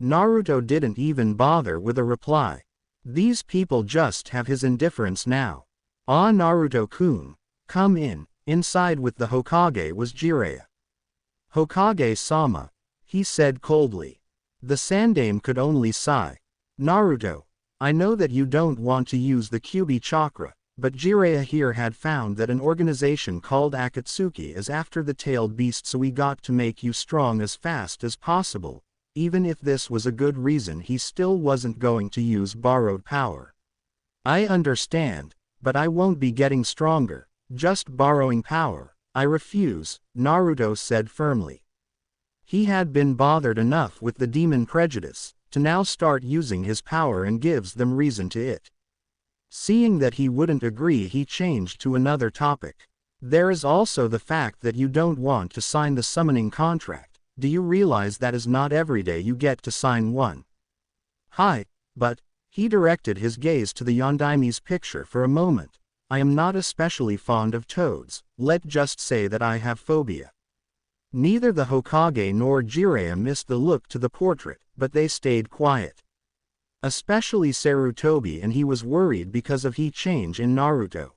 Naruto didn't even bother with a reply. These people just have his indifference now. Ah, Naruto-kun, come in. Inside with the Hokage was Jiraiya. Hokage-sama, he said coldly. The Sandaime could only sigh. Naruto, I know that you don't want to use the Kyuubi chakra, but Jiraiya here had found that an organization called Akatsuki is after the tailed beast, so we got to make you strong as fast as possible. Even if this was a good reason, he still wasn't going to use borrowed power. I understand, but I won't be getting stronger, just borrowing power. I refuse, Naruto said firmly. He had been bothered enough with the demon prejudice to now start using his power and gives them reason to it. Seeing that he wouldn't agree, he changed to another topic. There is also the fact that you don't want to sign the summoning contract. Do you realize that is not every day you get to sign one? Hi, but, he directed his gaze to the Yondaime's picture for a moment. I am not especially fond of toads, let's just say that I have phobia. Neither the Hokage nor Jiraiya missed the look to the portrait, but they stayed quiet. Especially Sarutobi, and he was worried because of the change in Naruto.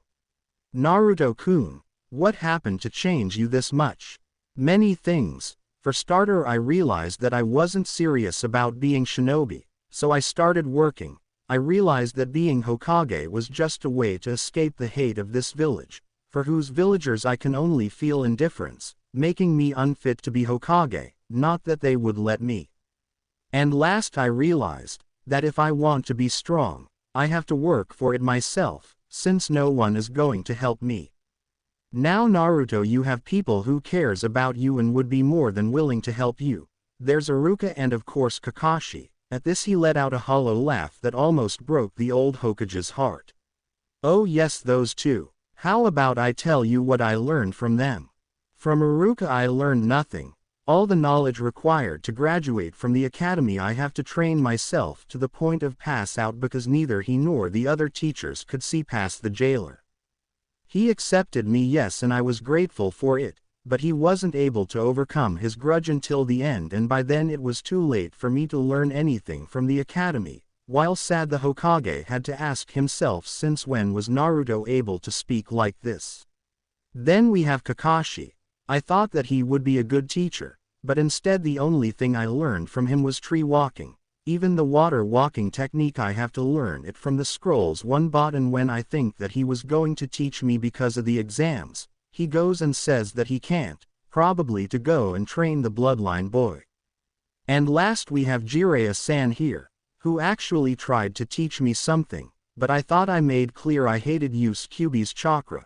Naruto-kun, what happened to change you this much? Many things. For starter, I realized that I wasn't serious about being shinobi, so I started working. I realized that being Hokage was just a way to escape the hate of this village, for whose villagers I can only feel indifference, making me unfit to be Hokage, not that they would let me. And last, I realized that if I want to be strong, I have to work for it myself, since no one is going to help me. Now Naruto, you have people who cares about you and would be more than willing to help you. There's Iruka and of course Kakashi. At this he let out a hollow laugh that almost broke the old Hokage's heart. Oh yes, those two. How about I tell you what I learned from them? From Iruka I learned nothing. All the knowledge required to graduate from the academy I have to train myself to the point of pass out, because neither he nor the other teachers could see past the jailer. He accepted me, yes, and I was grateful for it, but he wasn't able to overcome his grudge until the end, and by then it was too late for me to learn anything from the academy. While sad, the Hokage had to ask himself, since when was Naruto able to speak like this? Then we have Kakashi. I thought that he would be a good teacher, but instead the only thing I learned from him was tree walking. Even the water walking technique I have to learn it from the scrolls one bought, and when I think that he was going to teach me because of the exams, he goes and says that he can't, probably to go and train the bloodline boy. And last we have Jiraiya-san here, who actually tried to teach me something, but I thought I made clear I hated use Kyuubi's chakra,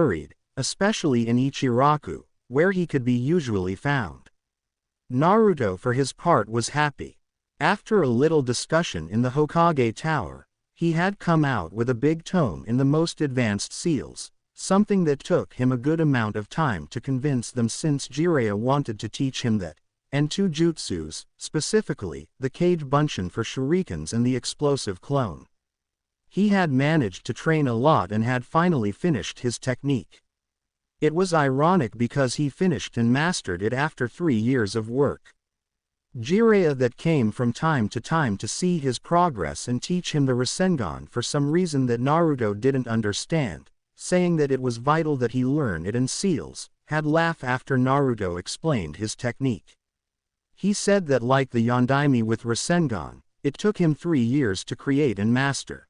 worried, especially in Ichiraku, where he could be usually found. Naruto for his part was happy. After a little discussion in the Hokage Tower, he had come out with a big tome in the most advanced seals, something that took him a good amount of time to convince them since Jiraiya wanted to teach him that, and two jutsus, specifically, the Kage Bunshin for shurikens and the explosive clone. He had managed to train a lot and had finally finished his technique. It was ironic because he finished and mastered it after 3 years of work. Jiraiya that came from time to see his progress and teach him the Rasengan for some reason that Naruto didn't understand, saying that it was vital that he learn it and seals, had laugh after Naruto explained his technique. He said that like the Yondaime with Rasengan, it took him 3 years to create and master.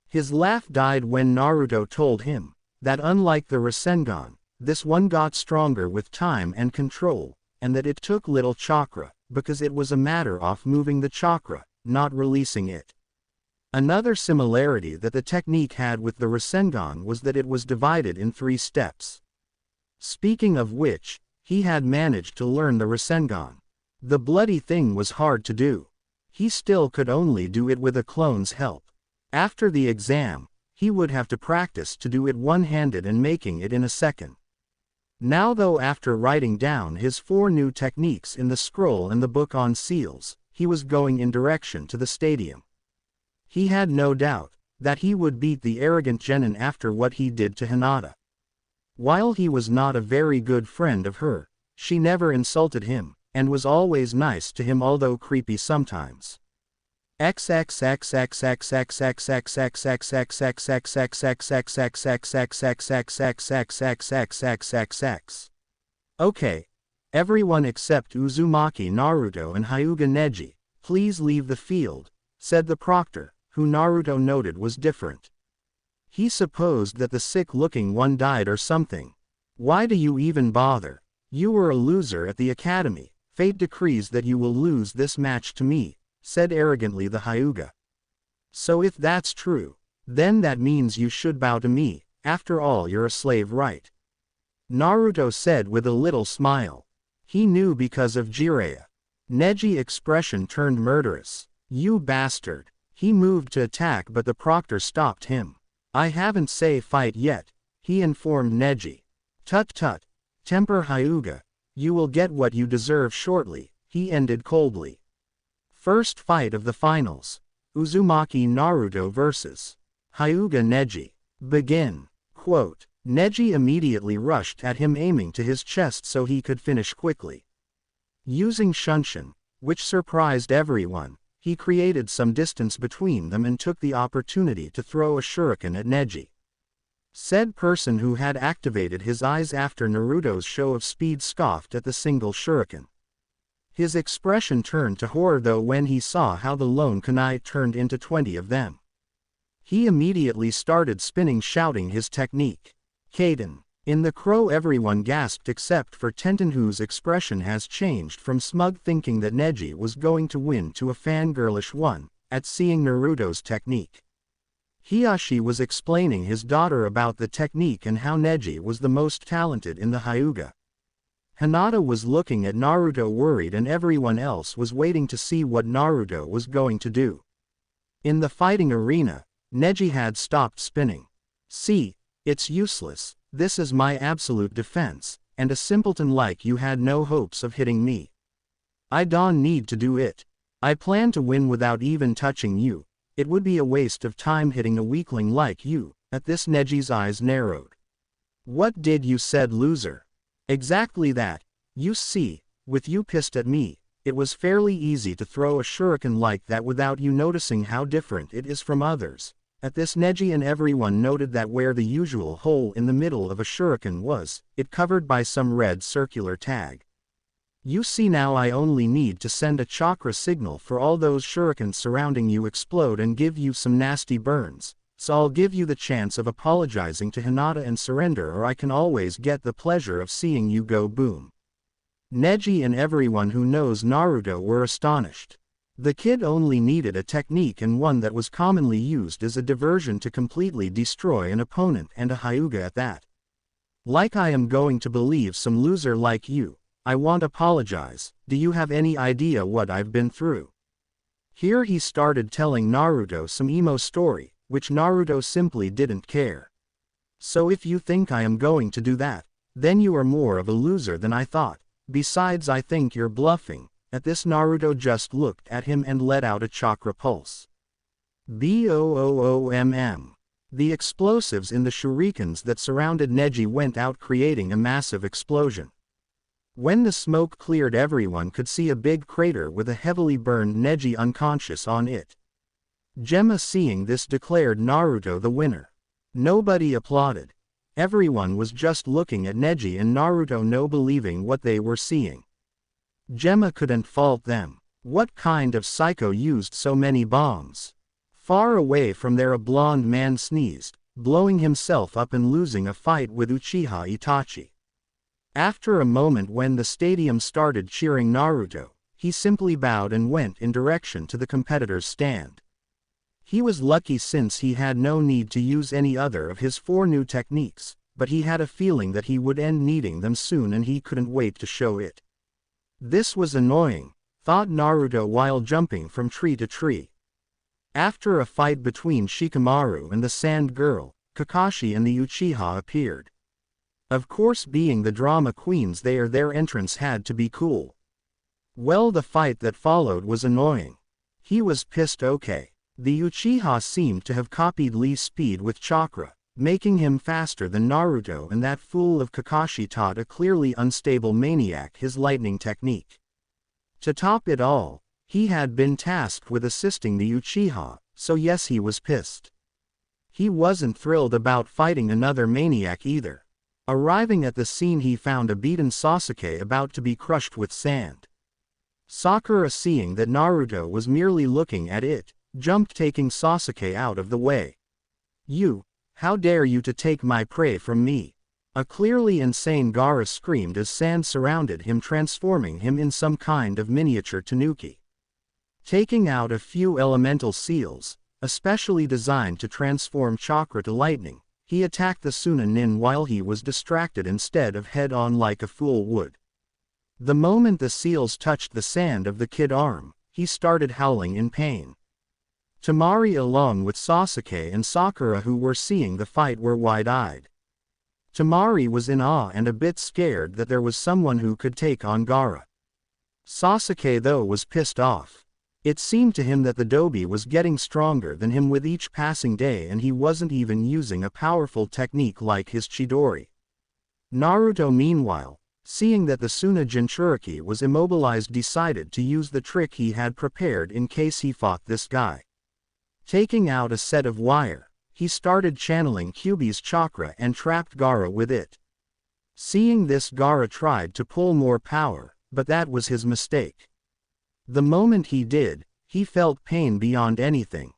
His laugh died when Naruto told him that unlike the Rasengan, this one got stronger with time and control, and that it took little chakra, because it was a matter of moving the chakra, not releasing it. Another similarity that the technique had with the Rasengan was that it was divided in 3 steps. Speaking of which, he had managed to learn the Rasengan. The bloody thing was hard to do. He still could only do it with a clone's help. After the exam, he would have to practice to do it one-handed and making it in a second. Now though, after writing down his 4 new techniques in the scroll and the book on seals, he was going in direction to the stadium. He had no doubt that he would beat the arrogant genin after what he did to Hinata. While he was not a very good friend of her, she never insulted him, and was always nice to him although creepy sometimes. Okay. Everyone except Uzumaki Naruto and Hyuga Neji, please leave the field, said the proctor, who Naruto noted was different. He supposed that the sick-looking one died or something. Why do you even bother? You were a loser at the academy. Fate decrees that you will lose this match to me, said arrogantly the Hyuga. So if that's true, then that means you should bow to me, after all you're a slave, right? Naruto said with a little smile. He knew because of Jiraiya. Neji's expression turned murderous. You bastard. He moved to attack but the proctor stopped him. I haven't say fight yet, he informed Neji. Tut tut. Temper Hyuga. You will get what you deserve shortly, he ended coldly. First fight of the finals. Uzumaki Naruto vs. Hyuga Neji. Begin. Quote, Neji immediately rushed at him, aiming to his chest so he could finish quickly. Using Shunshin, which surprised everyone, he created some distance between them and took the opportunity to throw a shuriken at Neji. Said person who had activated his eyes after Naruto's show of speed scoffed at the single shuriken. His expression turned to horror though when he saw how the lone kunai turned into 20 of them. He immediately started spinning, shouting his technique. Kaden. In the crow everyone gasped except for Tenten, whose expression has changed from smug thinking that Neji was going to win to a fangirlish one, at seeing Naruto's technique. Hiyashi was explaining his daughter about the technique and how Neji was the most talented in the Hyuga. Hinata was looking at Naruto worried and everyone else was waiting to see what Naruto was going to do. In the fighting arena, Neji had stopped spinning. See, it's useless. This is my absolute defense, and a simpleton like you had no hopes of hitting me. I don't need to do it. I plan to win without even touching you. It would be a waste of time hitting a weakling like you. At this Neji's eyes narrowed. What did you said, loser? Exactly that. You see, with you pissed at me, it was fairly easy to throw a shuriken like that without you noticing how different it is from others. At this Neji and everyone noted that where the usual hole in the middle of a shuriken was, it covered by some red circular tag. You see now I only need to send a chakra signal for all those shurikens surrounding you explode and give you some nasty burns, so I'll give you the chance of apologizing to Hinata and surrender, or I can always get the pleasure of seeing you go boom. Neji and everyone who knows Naruto were astonished. The kid only needed a technique and one that was commonly used as a diversion to completely destroy an opponent, and a Hyuga at that. Like I am going to believe some loser like you. I won't apologize. Do you have any idea what I've been through? Here he started telling Naruto some emo story, which Naruto simply didn't care. So if you think I am going to do that, then you are more of a loser than I thought. Besides, I think you're bluffing. At this Naruto just looked at him and let out a chakra pulse. Boom! The explosives in the shurikens that surrounded Neji went out, creating a massive explosion. When the smoke cleared, everyone could see a big crater with a heavily burned Neji unconscious on it. Gemma, seeing this, declared Naruto the winner. Nobody applauded. Everyone was just looking at Neji and Naruto, no believing what they were seeing. Gemma couldn't fault them. What kind of psycho used so many bombs? Far away from there a blonde man sneezed, blowing himself up and losing a fight with Uchiha Itachi. After a moment when the stadium started cheering Naruto, he simply bowed and went in direction to the competitor's stand. He was lucky since he had no need to use any other of his 4 new techniques, but he had a feeling that he would end needing them soon and he couldn't wait to show it. This was annoying, thought Naruto while jumping from tree to tree. After a fight between Shikamaru and the Sand Girl, Kakashi and the Uchiha appeared. Of course, being the drama queens their entrance had to be cool. Well, the fight that followed was annoying. He was pissed. Okay. The Uchiha seemed to have copied Lee's speed with chakra, making him faster than Naruto, and that fool of Kakashi taught a clearly unstable maniac his lightning technique. To top it all, he had been tasked with assisting the Uchiha, so yes, he was pissed. He wasn't thrilled about fighting another maniac either. Arriving at the scene, he found a beaten Sasuke about to be crushed with sand. Sakura, seeing that Naruto was merely looking at it, jumped, taking Sasuke out of the way. You! How dare you to take my prey from me? A clearly insane Gaara screamed as sand surrounded him, transforming him in some kind of miniature tanuki. Taking out a few elemental seals, especially designed to transform chakra to lightning, he attacked the Sunanin while he was distracted instead of head-on like a fool would. The moment the seals touched the sand of the kid's arm, he started howling in pain. Temari, along with Sasuke and Sakura, who were seeing the fight, were wide-eyed. Temari was in awe and a bit scared that there was someone who could take on Gaara. Sasuke, though, was pissed off. It seemed to him that the Dobi was getting stronger than him with each passing day, and he wasn't even using a powerful technique like his Chidori. Naruto, meanwhile, seeing that the Suna Jinchuriki was immobilized, decided to use the trick he had prepared in case he fought this guy. Taking out a set of wire, he started channeling Kyuubi's chakra and trapped Gaara with it. Seeing this, Gaara tried to pull more power, but that was his mistake. The moment he did, he felt pain beyond anything.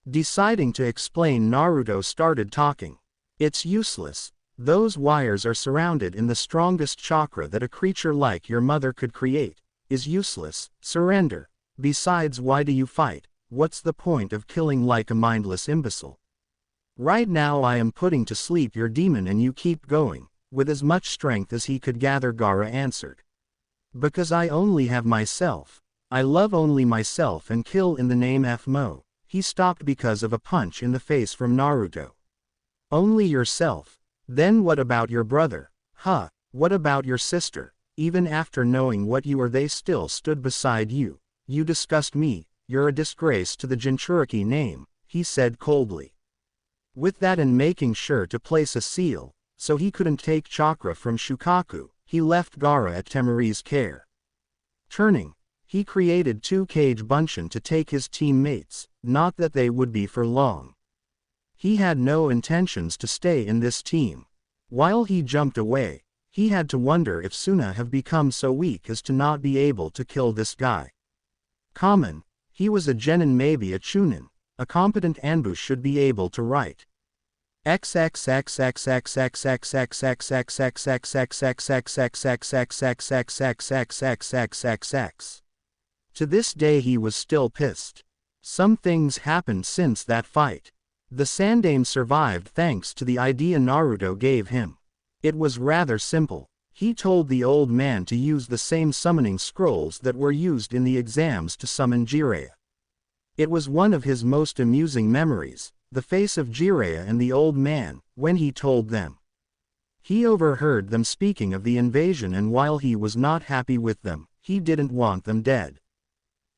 Deciding to explain, Naruto started talking. It's useless. Those wires are surrounded in the strongest chakra that a creature like your mother could create. Is useless. Surrender. Besides, why do you fight? What's the point of killing like a mindless imbecile? Right now I am putting to sleep your demon and you keep going. With as much strength as he could gather, Gaara answered. Because I only have myself. I love only myself and kill in the name Fmo. He stopped because of a punch in the face from Naruto. Only yourself? Then what about your brother? Huh? What about your sister? Even after knowing what you are, they still stood beside you. You disgust me. You're a disgrace to the Jinchuriki name, he said coldly. With that, and making sure to place a seal, so he couldn't take chakra from Shukaku, he left Gaara at Temari's care. Turning, he created 2 Kage Bunshin to take his teammates, not that they would be for long. He had no intentions to stay in this team. While he jumped away, he had to wonder if Suna have become so weak as to not be able to kill this guy. Common, he was a genin, maybe a chunin. A competent ambush should be able to write. To this day he was still pissed. Some things happened since that fight. The Sandaime survived thanks to the idea Naruto gave him. It was rather simple. He told the old man to use the same summoning scrolls that were used in the exams to summon Jiraiya. It was one of his most amusing memories, the face of Jiraiya and the old man, when he told them. He overheard them speaking of the invasion, and while he was not happy with them, he didn't want them dead.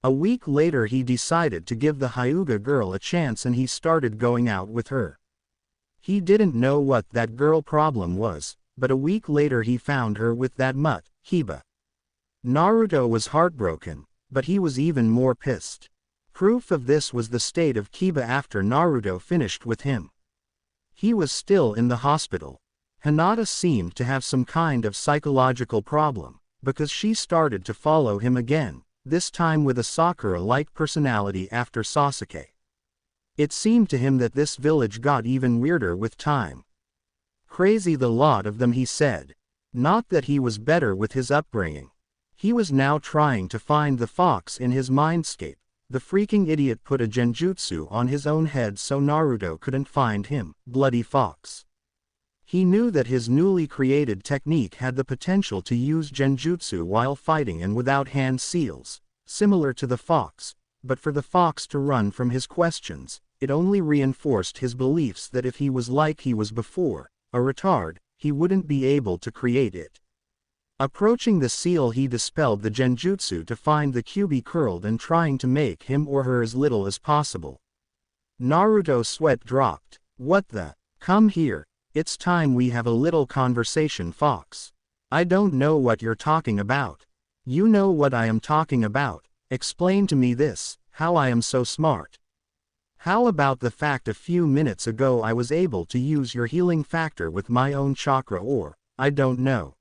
A week later he decided to give the Hyuga girl a chance and he started going out with her. He didn't know what that girl problem was, but a week later he found her with that mutt, Kiba. Naruto was heartbroken, but he was even more pissed. Proof of this was the state of Kiba after Naruto finished with him. He was still in the hospital. Hinata seemed to have some kind of psychological problem, because she started to follow him again, this time with a Sakura-like personality after Sasuke. It seemed to him that this village got even weirder with time. Crazy the lot of them, he said. Not that he was better with his upbringing. He was now trying to find the fox in his mindscape. The freaking idiot put a genjutsu on his own head so Naruto couldn't find him, bloody fox. He knew that his newly created technique had the potential to use genjutsu while fighting and without hand seals, similar to the fox, but for the fox to run from his questions, it only reinforced his beliefs that if he was like he was before, a retard, he wouldn't be able to create it. Approaching the seal, he dispelled the genjutsu to find the Kyuubi curled and trying to make him or her as little as possible. Naruto's sweat dropped. What the? Come here. It's time we have a little conversation, fox. I don't know what you're talking about. You know what I am talking about. Explain to me this, how I am so smart. How about the fact a few minutes ago I was able to use your healing factor with my own chakra, or, I don't know.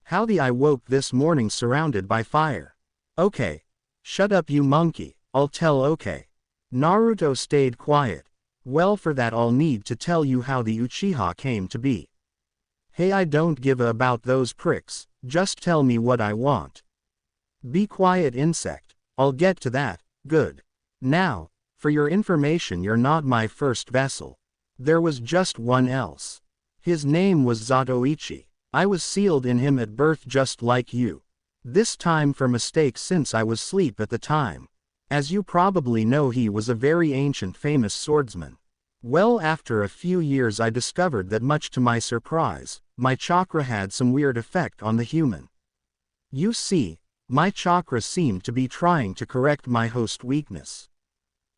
How I woke this morning surrounded by fire. Okay. Shut up, you monkey, I'll tell. Okay. Naruto stayed quiet. Well, for that I'll need to tell you how the Uchiha came to be. Hey, I don't give a about those pricks, just tell me what I want. Be quiet, insect, I'll get to that. Good. Now, for your information, you're not my first vessel. There was just one else. His name was Zatoichi. I was sealed in him at birth just like you. This time for mistake since I was asleep at the time. As you probably know, he was a very ancient famous swordsman. Well, after a few years I discovered that, much to my surprise, my chakra had some weird effect on the human. You see, My chakra seemed to be trying to correct my host weakness.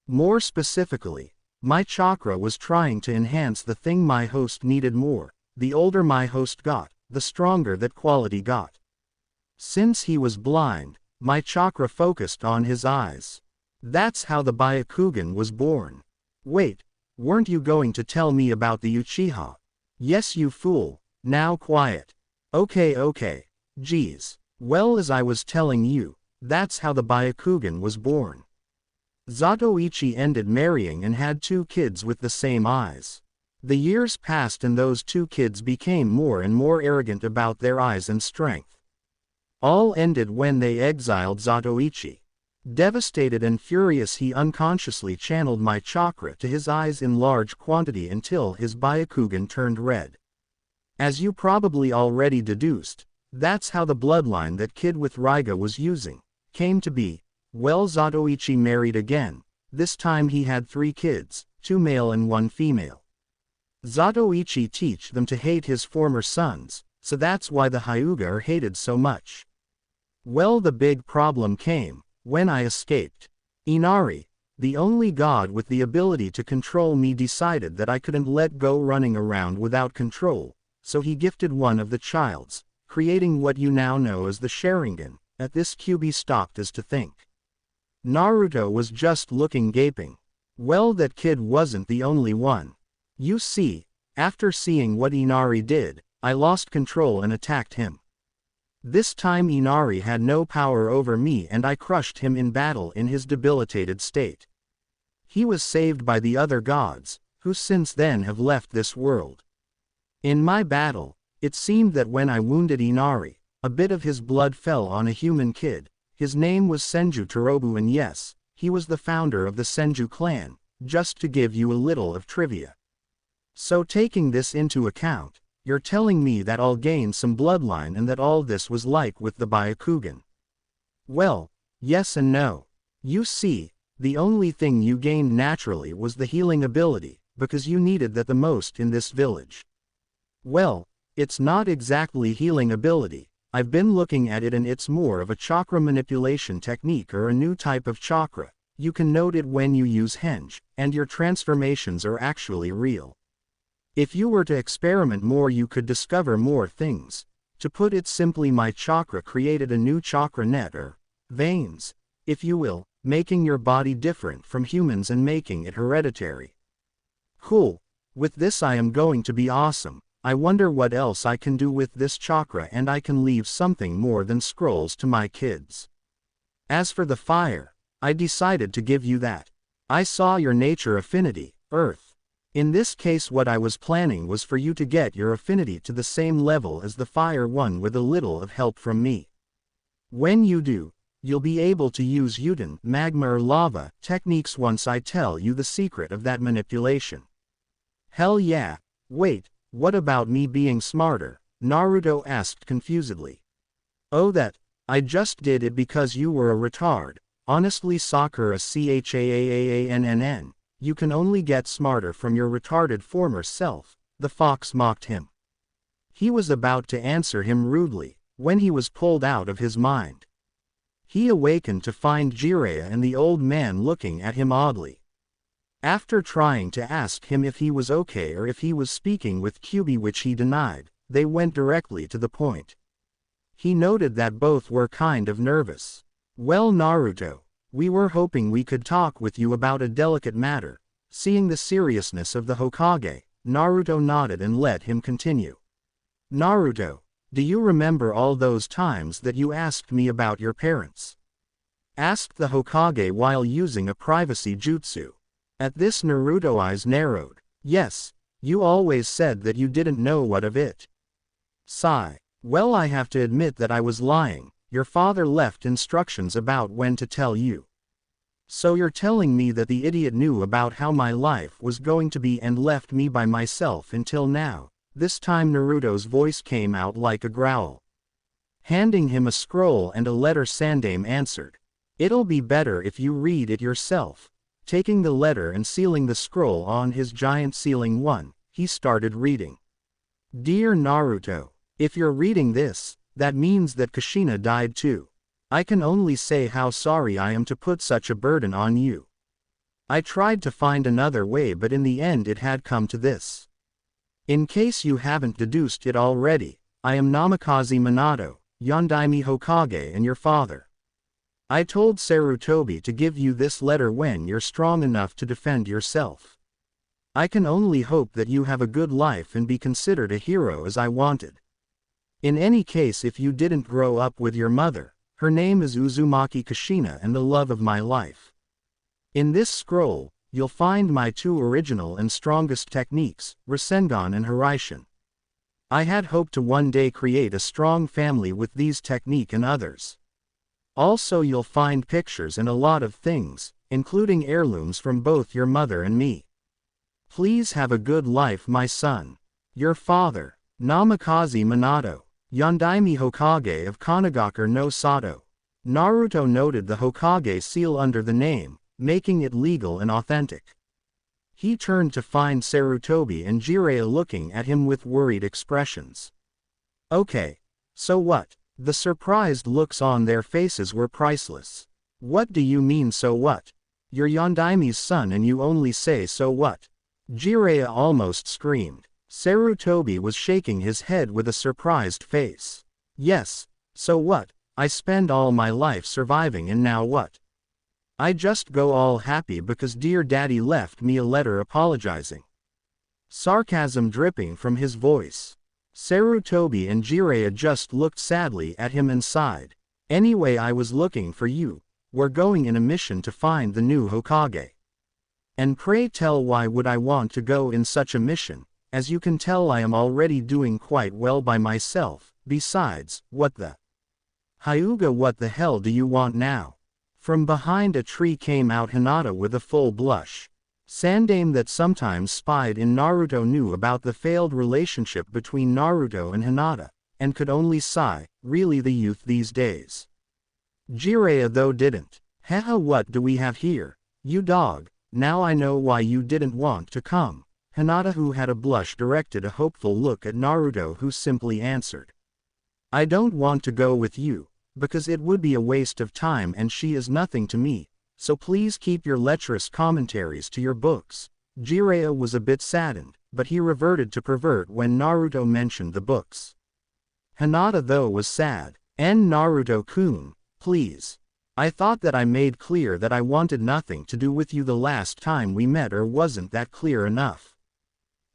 More specifically, my chakra was trying to enhance the thing my host needed more. The older my host got, the stronger that quality got. Since he was blind, my chakra focused on his eyes. That's how the Byakugan was born. Wait, weren't you going to tell me about the Uchiha? Yes, you fool. Now quiet. Okay. Geez. Well, as I was telling you, that's how the Byakugan was born. Zatoichi ended marrying and had 2 kids with the same eyes. The years passed and those 2 kids became more and more arrogant about their eyes and strength. All ended when they exiled Zatoichi. Devastated and furious, he unconsciously channeled my chakra to his eyes in large quantity until his Byakugan turned red. As you probably already deduced, that's how the bloodline that kid with Raiga was using came to be. Well, Zatoichi married again. This time he had 3 kids, 2 male and 1 female. Zatoichi teach them to hate his former sons, so that's why the Hyuga are hated so much. Well, the big problem came when I escaped. Inari, the only god with the ability to control me, decided that I couldn't let go running around without control, so he gifted one of the childs, creating what you now know as the Sharingan. At this, Kyuubi stopped as to think. Naruto was just looking gaping. Well, that kid wasn't the only one. You see, after seeing what Inari did, I lost control and attacked him. This time Inari had no power over me and I crushed him in battle in his debilitated state. He was saved by the other gods, who since then have left this world. In my battle, it seemed that when I wounded Inari, a bit of his blood fell on a human kid. His name was Senju Torobu, and yes, he was the founder of the Senju clan, just to give you a little of trivia. So taking this into account, you're telling me that I'll gain some bloodline and that all this was like with the Byakugan? Well, yes and no. You see, the only thing you gained naturally was the healing ability, because you needed that the most in this village. Well, it's not exactly healing ability. I've been looking at it and it's more of a chakra manipulation technique or a new type of chakra. You can note it when you use henge, and your transformations are actually real. If you were to experiment more, you could discover more things. To put it simply, my chakra created a new chakra net, or veins, if you will, making your body different from humans and making it hereditary. Cool. With this I am going to be awesome. I wonder what else I can do with this chakra, and I can leave something more than scrolls to my kids. As for the fire, I decided to give you that. I saw your nature affinity, Earth. In this case, what I was planning was for you to get your affinity to the same level as the fire one with a little of help from me. When you do, you'll be able to use Yuden, magma or lava, techniques once I tell you the secret of that manipulation. Hell yeah. Wait. What about me being smarter? Naruto asked confusedly. Oh, that. I just did it because you were a retard. Honestly, Sakura Chaann. You can only get smarter from your retarded former self, the fox mocked him. He was about to answer him rudely, when he was pulled out of his mind. He awakened to find Jiraiya and the old man looking at him oddly. After trying to ask him if he was okay or if he was speaking with Kyuubi, which he denied, they went directly to the point. He noted that both were kind of nervous. Well, Naruto, we were hoping we could talk with you about a delicate matter. Seeing the seriousness of the Hokage, Naruto nodded and let him continue. Naruto, do you remember all those times that you asked me about your parents? Asked the Hokage while using a privacy jutsu. At this, Naruto's eyes narrowed. Yes, you always said that you didn't know what of it. Sigh. Well, I have to admit that I was lying. Your father left instructions about when to tell you. So you're telling me that the idiot knew about how my life was going to be and left me by myself until now? This time Naruto's voice came out like a growl. Handing him a scroll and a letter, Sandaime answered. It'll be better if you read it yourself. Taking the letter and sealing the scroll on his giant sealing one, he started reading. Dear Naruto, if you're reading this, that means that Kushina died too. I can only say how sorry I am to put such a burden on you. I tried to find another way, but in the end it had come to this. In case you haven't deduced it already, I am Namikaze Minato, Yondaime Hokage and your father. I told Sarutobi to give you this letter when you're strong enough to defend yourself. I can only hope that you have a good life and be considered a hero as I wanted. In any case, if you didn't grow up with your mother, her name is Uzumaki Kushina and the love of my life. In this scroll, you'll find my two original and strongest techniques, Rasengan and Hiraishin. I had hoped to one day create a strong family with these technique and others. Also you'll find pictures and a lot of things, including heirlooms from both your mother and me. Please have a good life, my son. Your father, Namikaze Minato, Yondaime Hokage of Kanagaku no Sato. Naruto noted the Hokage seal under the name, making it legal and authentic. He turned to find Sarutobi and Jiraiya looking at him with worried expressions. Okay, so what? The surprised looks on their faces were priceless. What do you mean so what? You're Yondaime's son and you only say so what? Jiraiya almost screamed. Sarutobi was shaking his head with a surprised face. Yes, so what? I spend all my life surviving and now what? I just go all happy because dear daddy left me a letter apologizing. Sarcasm dripping from his voice. Sarutobi and Jiraiya just looked sadly at him and sighed. Anyway, I was looking for you. We're going in a mission to find the new Hokage. And pray tell, why would I want to go in such a mission? As you can tell, I am already doing quite well by myself. Besides, what the Hyuga, what the hell do you want now? From behind a tree came out Hinata with a full blush. Sandaime that sometimes spied in Naruto knew about the failed relationship between Naruto and Hinata, and could only sigh, really the youth these days. Jiraiya though didn't. Haha, what do we have here? You dog, now I know why you didn't want to come. Hinata, who had a blush, directed a hopeful look at Naruto, who simply answered. I don't want to go with you, because it would be a waste of time and she is nothing to me. So please keep your lecherous commentaries to your books. Jiraiya was a bit saddened, but he reverted to pervert when Naruto mentioned the books. Hinata though was sad. And Naruto-kun, please. I thought that I made clear that I wanted nothing to do with you the last time we met, or wasn't that clear enough?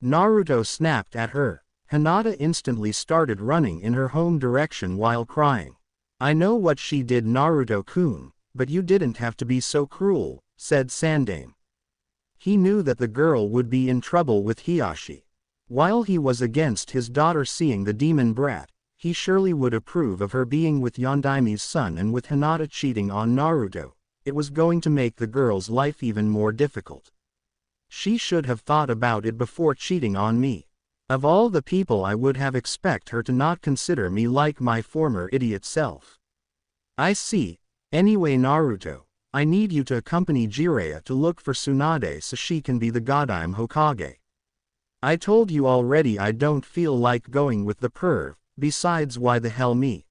Naruto snapped at her. Hinata instantly started running in her home direction while crying. I know what she did, Naruto-kun. But you didn't have to be so cruel, said Sandaime. He knew that the girl would be in trouble with Hiashi. While he was against his daughter seeing the demon brat, he surely would approve of her being with Yondaime's son, and with Hinata cheating on Naruto, it was going to make the girl's life even more difficult. She should have thought about it before cheating on me. Of all the people, I would have expected her to not consider me like my former idiot self. I see. Anyway, Naruto, I need you to accompany Jiraiya to look for Tsunade so she can be the Godime Hokage. I told you already I don't feel like going with the perv, besides why the hell me?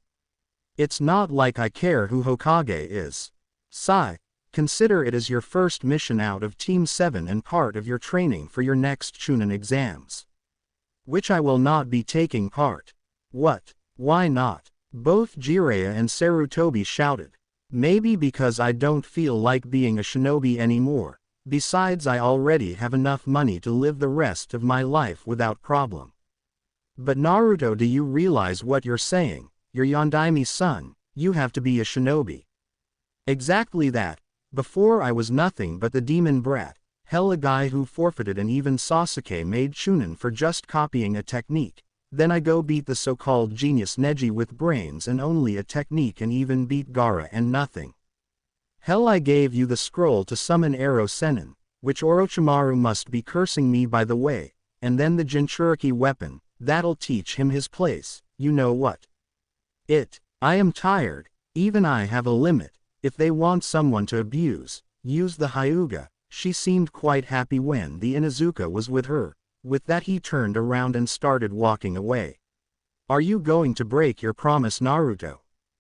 It's not like I care who Hokage is. Sigh, consider it as your first mission out of Team 7 and part of your training for your next Chunin exams. Which I will not be taking part. What? Why not? Both Jiraiya and Sarutobi shouted. Maybe because I don't feel like being a shinobi anymore. Besides, I already have enough money to live the rest of my life without problem. But Naruto, do you realize what you're saying? You're Yondaime's son, you have to be a shinobi. Exactly that. Before I was nothing but the demon brat, hell, a guy who forfeited and even Sasuke made Chunin for just copying a technique. Then I go beat the so-called genius Neji with brains and only a technique, and even beat Gaara and nothing. Hell, I gave you the scroll to summon Ero Sennin, which Orochimaru must be cursing me by the way, and then the Jinchuriki weapon, that'll teach him his place, you know what? I am tired, even I have a limit. If they want someone to abuse, use the Hyuga. She seemed quite happy when the Inuzuka was with her. With that he turned around and started walking away. Are you going to break your promise, Naruto?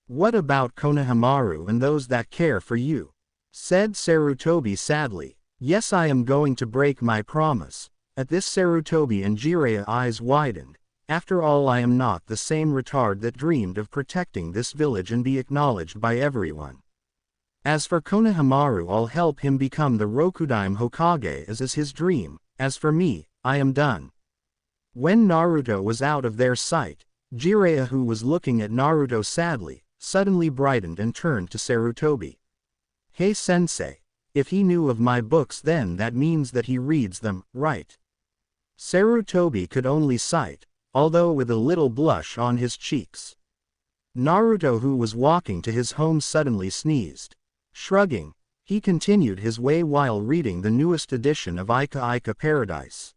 What about Konohamaru and those that care for you? Said Sarutobi sadly. Yes, I am going to break my promise. At this Sarutobi and Jiraiya eyes widened. After all, I am not the same retard that dreamed of protecting this village and be acknowledged by everyone. As for Konohamaru, I'll help him become the Rokudaime Hokage as is his dream. As for me, I am done. When Naruto was out of their sight, Jiraiya, who was looking at Naruto sadly, suddenly brightened and turned to Sarutobi. Hey sensei, if he knew of my books then that means that he reads them, right? Sarutobi could only sigh, although with a little blush on his cheeks. Naruto, who was walking to his home, suddenly sneezed. Shrugging, he continued his way while reading the newest edition of Ika Ika Paradise.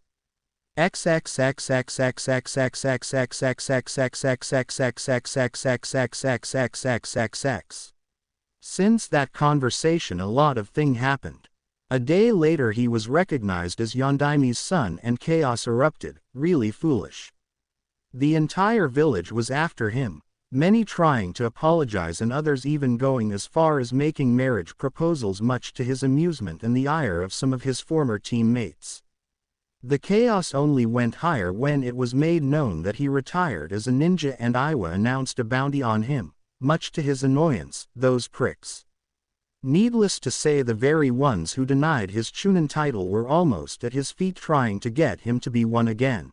Since that conversation a lot of things happened. A day later he was recognized as Yondaime's son and chaos erupted, really foolish. The entire village was after him, many trying to apologize and others even going as far as making marriage proposals, much to his amusement and the ire of some of his former teammates. The chaos only went higher when it was made known that he retired as a ninja and Iwa announced a bounty on him, much to his annoyance, those pricks. Needless to say, the very ones who denied his Chunin title were almost at his feet trying to get him to be one again.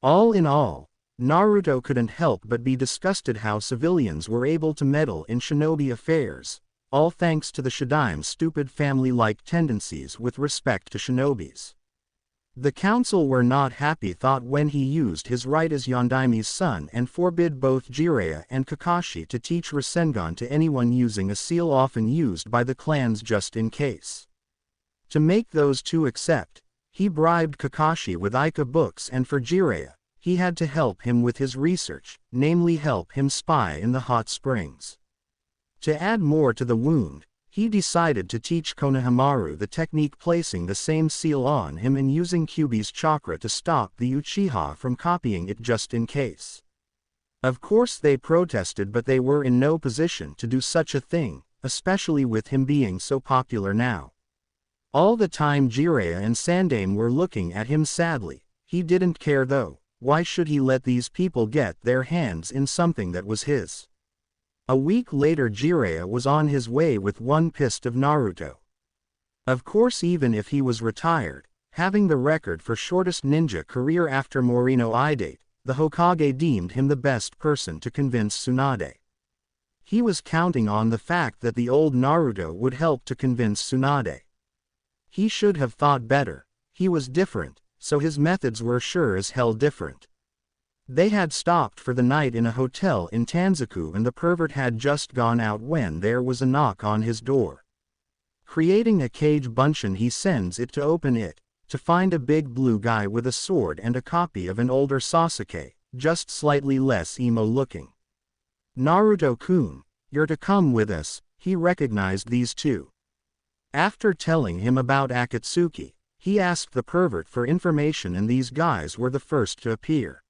All in all, Naruto couldn't help but be disgusted how civilians were able to meddle in shinobi affairs, all thanks to the Shodaime's stupid family-like tendencies with respect to shinobis. The council were not happy, thought, when he used his right as Yondaime's son and forbid both Jiraiya and Kakashi to teach Rasengan to anyone using a seal often used by the clans just in case. To make those two accept, he bribed Kakashi with Ika books, and for Jiraiya, he had to help him with his research, namely help him spy in the hot springs. To add more to the wound, he decided to teach Konohamaru the technique, placing the same seal on him and using Kyuubi's chakra to stop the Uchiha from copying it just in case. Of course they protested, but they were in no position to do such a thing, especially with him being so popular now. All the time Jiraiya and Sandaime were looking at him sadly. He didn't care though. Why should he let these people get their hands in something that was his? A week later Jiraiya was on his way with one pissed of Naruto. Of course, even if he was retired, having the record for shortest ninja career after Morino Idate, the Hokage deemed him the best person to convince Tsunade. He was counting on the fact that the old Naruto would help to convince Tsunade. He should have thought better. He was different, so his methods were sure as hell different. They had stopped for the night in a hotel in Tanzaku, and the pervert had just gone out when there was a knock on his door. Creating a cage bunshin, he sends it to open it, to find a big blue guy with a sword and a copy of an older Sasuke, just slightly less emo looking. Naruto-kun, you're to come with us. He recognized these two. After telling him about Akatsuki, he asked the pervert for information, and these guys were the first to appear.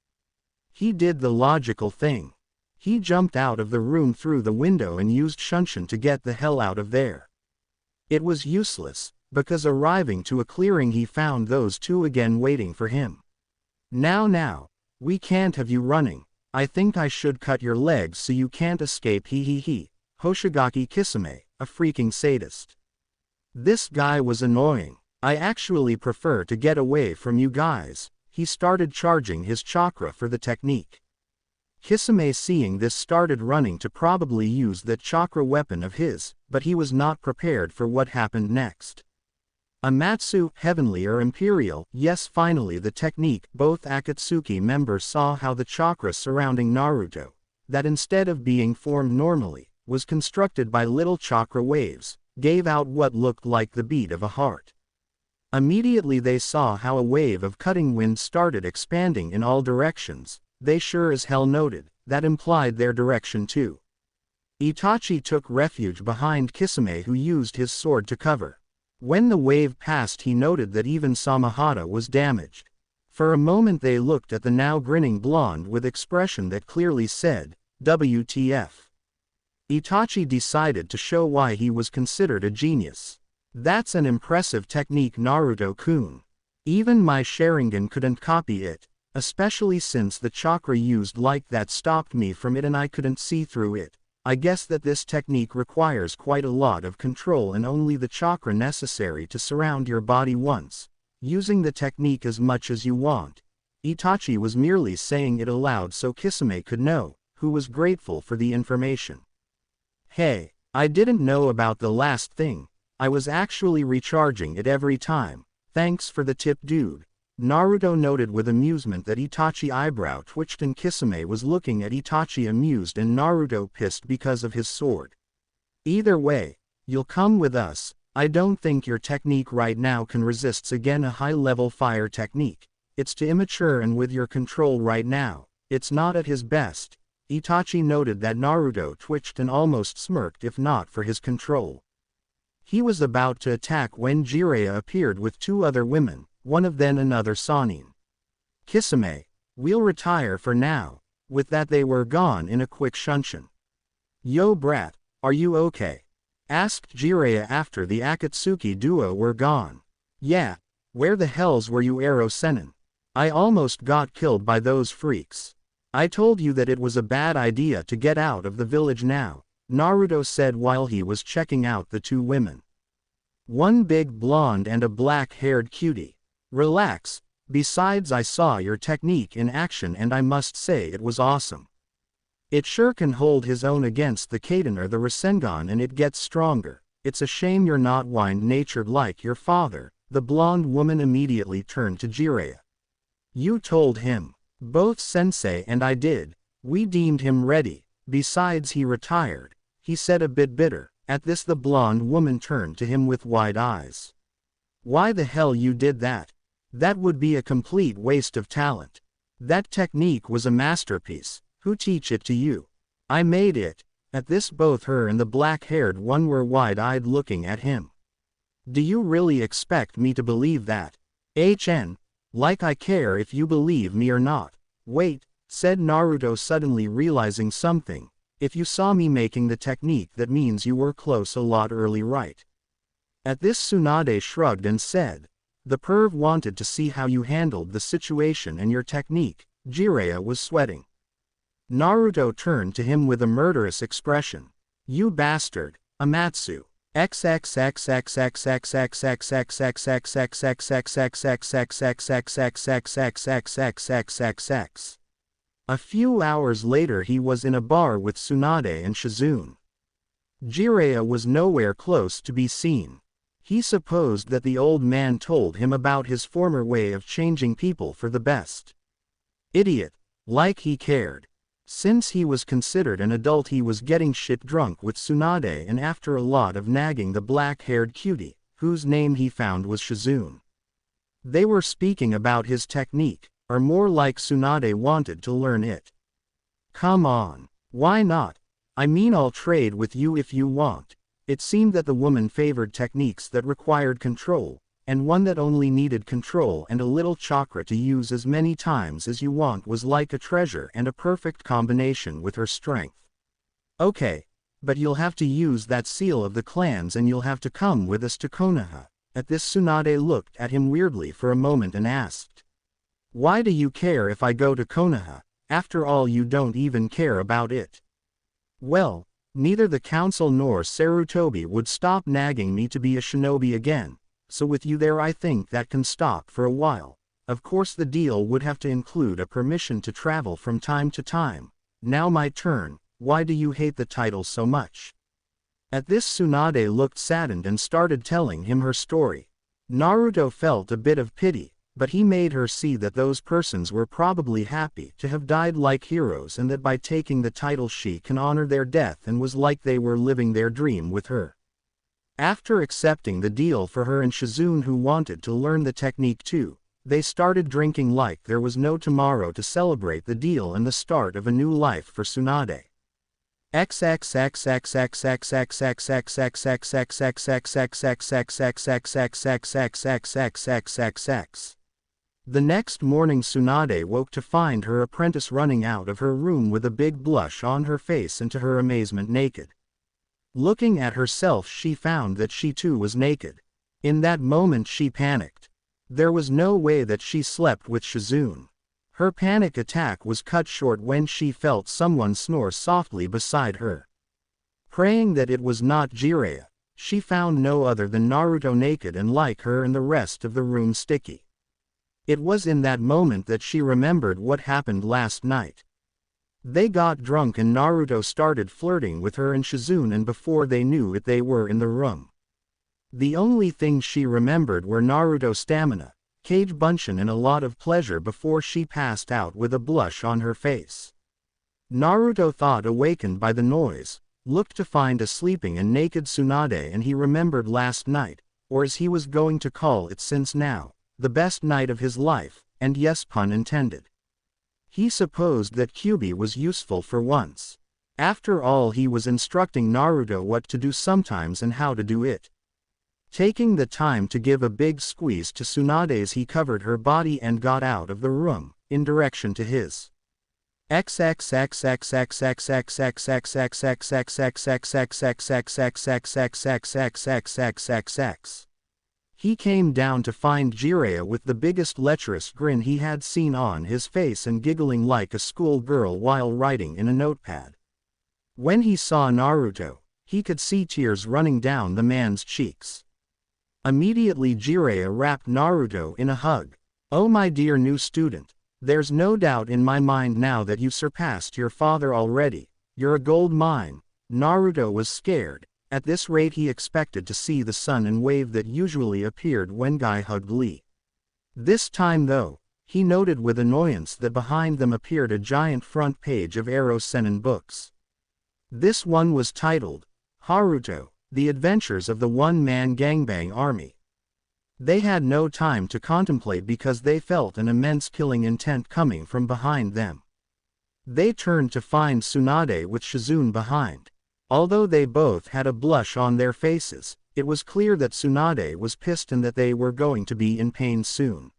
He did the logical thing. He jumped out of the room through the window and used Shunshin to get the hell out of there. It was useless, because arriving to a clearing he found those two again waiting for him. Now, we can't have you running. I think I should cut your legs so you can't escape. He. Hoshigaki Kisame, a freaking sadist. This guy was annoying. I actually prefer to get away from you guys. He started charging his chakra for the technique. Kisame, seeing this, started running to probably use that chakra weapon of his, but he was not prepared for what happened next. Amatsu, heavenly or imperial, yes, finally the technique. Both Akatsuki members saw how the chakra surrounding Naruto, that instead of being formed normally, was constructed by little chakra waves, gave out what looked like the beat of a heart. Immediately they saw how a wave of cutting wind started expanding in all directions. They sure as hell noted, that implied their direction too. Itachi took refuge behind Kisame, who used his sword to cover. When the wave passed he noted that even Samahata was damaged. For a moment they looked at the now grinning blonde with expression that clearly said, WTF. Itachi decided to show why he was considered a genius. That's an impressive technique, Naruto-kun. Even my Sharingan couldn't copy it, especially since the chakra used like that stopped me from it and I couldn't see through it. I guess that this technique requires quite a lot of control and only the chakra necessary to surround your body once, using the technique as much as you want. Itachi was merely saying it aloud so Kisame could know, who was grateful for the information. Hey, I didn't know about the last thing. I was actually recharging it every time. Thanks for the tip, dude. Naruto noted with amusement that Itachi eyebrow twitched and Kisame was looking at Itachi amused and Naruto pissed because of his sword. Either way, you'll come with us. I don't think your technique right now can resist again a high-level fire technique. It's too immature and with your control right now, it's not at his best. Itachi noted that Naruto twitched and almost smirked if not for his control. He was about to attack when Jiraiya appeared with two other women, one of them another Sanin. Kisame, we'll retire for now. With that they were gone in a quick shunshin. Yo brat, are you okay? Asked Jiraiya after the Akatsuki duo were gone. Yeah, where the hells were you, Ero Sennin? I almost got killed by those freaks. I told you that it was a bad idea to get out of the village now, Naruto said while he was checking out the two women. One big blonde and a black-haired cutie. Relax, besides I saw your technique in action and I must say it was awesome. It sure can hold his own against the Kaden or the Rasengan and it gets stronger. It's a shame you're not wind-natured like your father. The blonde woman immediately turned to Jiraiya. You told him. Both sensei and I did. We deemed him ready. Besides he retired, he said a bit bitter. At this the blonde woman turned to him with wide eyes. Why the hell you did that? That would be a complete waste of talent. That technique was a masterpiece. Who teach it to you? I made it. At this both her and the black-haired one were wide-eyed looking at him. Do you really expect me to believe that? Like I care if you believe me or not. Wait, said Naruto suddenly realizing something. If you saw me making the technique that means you were close a lot early, right? At this Tsunade shrugged and said, the perv wanted to see how you handled the situation and your technique. Jiraiya was sweating. Naruto turned to him with a murderous expression. You bastard, Amatsu. A few hours later he was in a bar with Tsunade and Shizune. Jiraiya was nowhere close to be seen. He supposed that the old man told him about his former way of changing people for the best. Idiot, like he cared. Since he was considered an adult he was getting shit drunk with Tsunade and after a lot of nagging the black-haired cutie, whose name he found was Shizune. They were speaking about his technique, or more like Tsunade wanted to learn it. Come on, why not? I mean I'll trade with you if you want. It seemed that the woman favored techniques that required control, and one that only needed control and a little chakra to use as many times as you want was like a treasure and a perfect combination with her strength. Okay, but you'll have to use that seal of the clans and you'll have to come with us to Konoha. At this Tsunade looked at him weirdly for a moment and asked. Why do you care if I go to Konoha? After all you don't even care about it. Well, neither the council nor Sarutobi would stop nagging me to be a shinobi again. So with you there I think that can stop for a while. Of course the deal would have to include a permission to travel from time to time. Now my turn, why do you hate the title so much? At this Tsunade looked saddened and started telling him her story. Naruto felt a bit of pity, but he made her see that those persons were probably happy to have died like heroes and that by taking the title she can honor their death and was like they were living their dream with her. After accepting the deal for her and Shizune who wanted to learn the technique too, they started drinking like there was no tomorrow to celebrate the deal and the start of a new life for Tsunade. The next morning Tsunade woke to find her apprentice running out of her room with a big blush on her face and to her amazement naked. Looking at herself, she found that she too was naked. In that moment she panicked. There was no way that she slept with Shizune. Her panic attack was cut short when she felt someone snore softly beside her. Praying that it was not Jiraiya, she found no other than Naruto naked and like her and the rest of the room sticky. It was in that moment that she remembered what happened last night. They got drunk and Naruto started flirting with her and Shizune, and before they knew it they were in the room. The only things she remembered were Naruto's stamina, Cage Bunshin, and a lot of pleasure before she passed out with a blush on her face. Naruto thought, awakened by the noise, looked to find a sleeping and naked Tsunade, and he remembered last night, or as he was going to call it since now, the best night of his life, and yes, pun intended. He supposed that Kyuubi was useful for once. After all, he was instructing Naruto what to do sometimes and how to do it. Taking the time to give a big squeeze to Tsunade's, he covered her body and got out of the room, in direction to his. He came down to find Jiraiya with the biggest lecherous grin he had seen on his face and giggling like a schoolgirl while writing in a notepad. When he saw Naruto, he could see tears running down the man's cheeks. Immediately Jiraiya wrapped Naruto in a hug. "Oh my dear new student, there's no doubt in my mind now that you surpassed your father already. You're a gold mine." Naruto was scared. At this rate he expected to see the sun and wave that usually appeared when Guy hugged Lee. This time though, he noted with annoyance that behind them appeared a giant front page of Ero Sennin books. This one was titled, Haruto, The Adventures of the One-Man Gangbang Army. They had no time to contemplate because they felt an immense killing intent coming from behind them. They turned to find Tsunade with Shizune behind. Although they both had a blush on their faces, it was clear that Tsunade was pissed and that they were going to be in pain soon.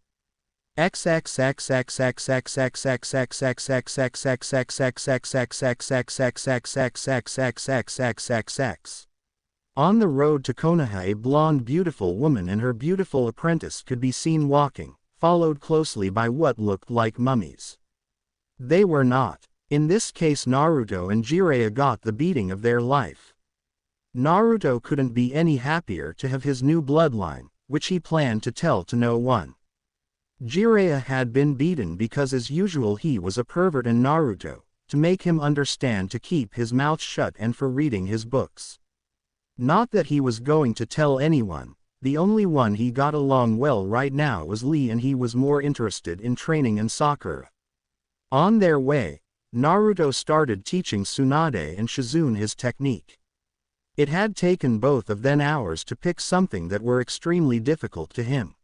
On the road to Konoha, a blonde beautiful woman and her beautiful apprentice could be seen walking, followed closely by what looked like mummies. They were not. In this case Naruto and Jiraiya got the beating of their life. Naruto couldn't be any happier to have his new bloodline, which he planned to tell to no one. Jiraiya had been beaten because as usual he was a pervert, and Naruto, to make him understand to keep his mouth shut and for reading his books. Not that he was going to tell anyone, the only one he got along well right now was Lee, and he was more interested in training in Sakura. On their way, Naruto started teaching Tsunade and Shizune his technique. It had taken both of them hours to pick something that were extremely difficult to him.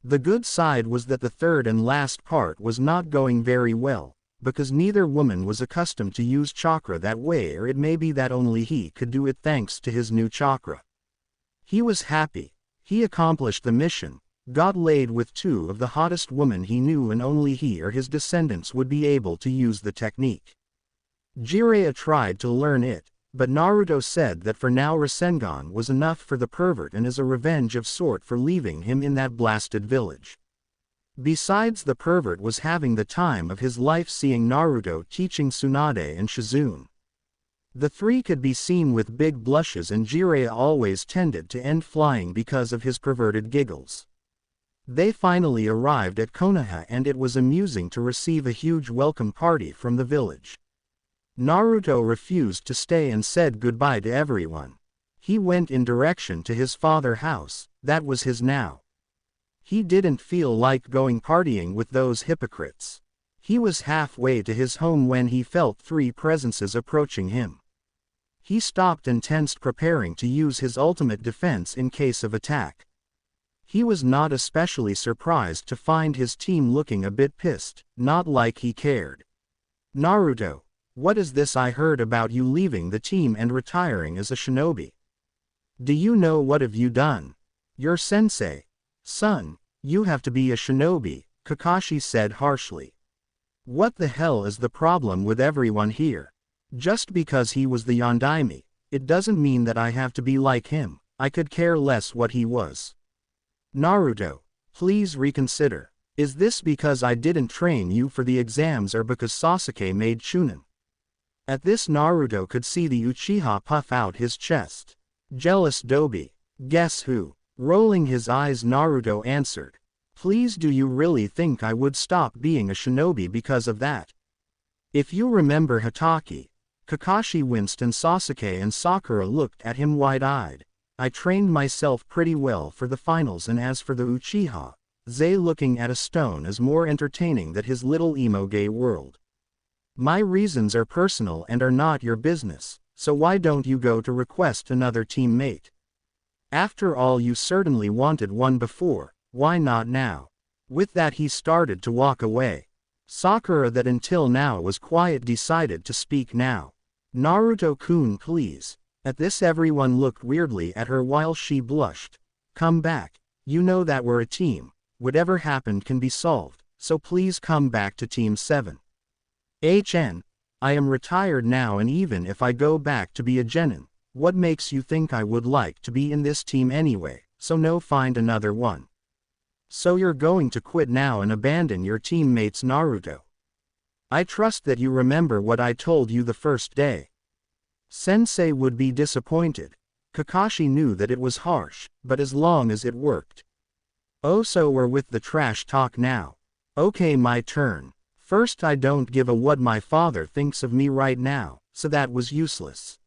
The good side was that the third and last part was not going very well, because neither woman was accustomed to use chakra that way, or it may be that only he could do it thanks to his new chakra. He was happy. He accomplished the mission, got laid with two of the hottest women he knew, and only he or his descendants would be able to use the technique. Jiraiya tried to learn it, but Naruto said that for now Rasengan was enough for the pervert and as a revenge of sort for leaving him in that blasted village. Besides, the pervert was having the time of his life seeing Naruto teaching Tsunade and Shizune. The three could be seen with big blushes, and Jiraiya always tended to end flying because of his perverted giggles. They finally arrived at Konoha, and it was amusing to receive a huge welcome party from the village. Naruto refused to stay and said goodbye to everyone. He went in direction to his father's house, that was his now. He didn't feel like going partying with those hypocrites. He was halfway to his home when he felt three presences approaching him. He stopped and tensed, preparing to use his ultimate defense in case of attack. He was not especially surprised to find his team looking a bit pissed, not like he cared. "Naruto, what is this I heard about you leaving the team and retiring as a shinobi? Do you know what have you done? Your sensei, son, you have to be a shinobi," Kakashi said harshly. What the hell is the problem with everyone here? Just because he was the Yondaime, It doesn't mean that I have to be like him. I could care less what he was. Naruto, please reconsider. Is this because I didn't train you for the exams or because Sasuke made Chunin? At this Naruto could see the Uchiha puff out his chest. Jealous Dobi. Guess who? Rolling his eyes Naruto answered. Please, do you really think I would stop being a shinobi because of that? If you remember Hatake, Kakashi winced and Sasuke and Sakura looked at him wide-eyed. I trained myself pretty well for the finals, and as for the Uchiha, Zay looking at a stone is more entertaining than his little emo gay world. My reasons are personal and are not your business, so why don't you go to request another teammate? After all, you certainly wanted one before, why not now? With that he started to walk away. Sakura, that until now was quiet, decided to speak now. Naruto-kun, please. At this everyone looked weirdly at her while she blushed. Come back. You know that we're a team. Whatever happened can be solved, so please come back to Team 7. I am retired now, and even if I go back to be a genin, what makes you think I would like to be in this team anyway? So no, find another one. So you're going to quit now and abandon your teammates, Naruto? I trust that you remember what I told you the first day. Sensei would be disappointed. Kakashi knew that it was harsh, but as long as it worked. Oh, so we're with the trash talk now. Okay, my turn. First, I don't give a what my father thinks of me right now, so that was useless.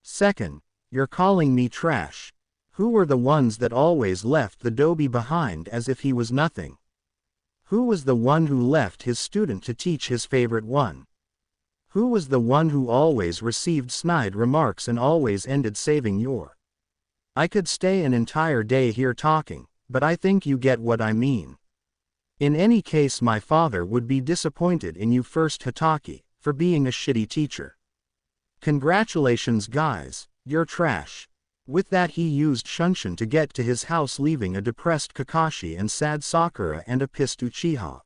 Second, you're calling me trash. Who were the ones that always left the Dobi behind as if he was nothing? Who was the one who left his student to teach his favorite one? Who was the one who always received snide remarks and always ended saving your? I could stay an entire day here talking, but I think you get what I mean. In any case, my father would be disappointed in you first, Hatake, for being a shitty teacher. Congratulations guys, you're trash. With that he used Shunshin to get to his house, leaving a depressed Kakashi and sad Sakura and a pissed Uchiha.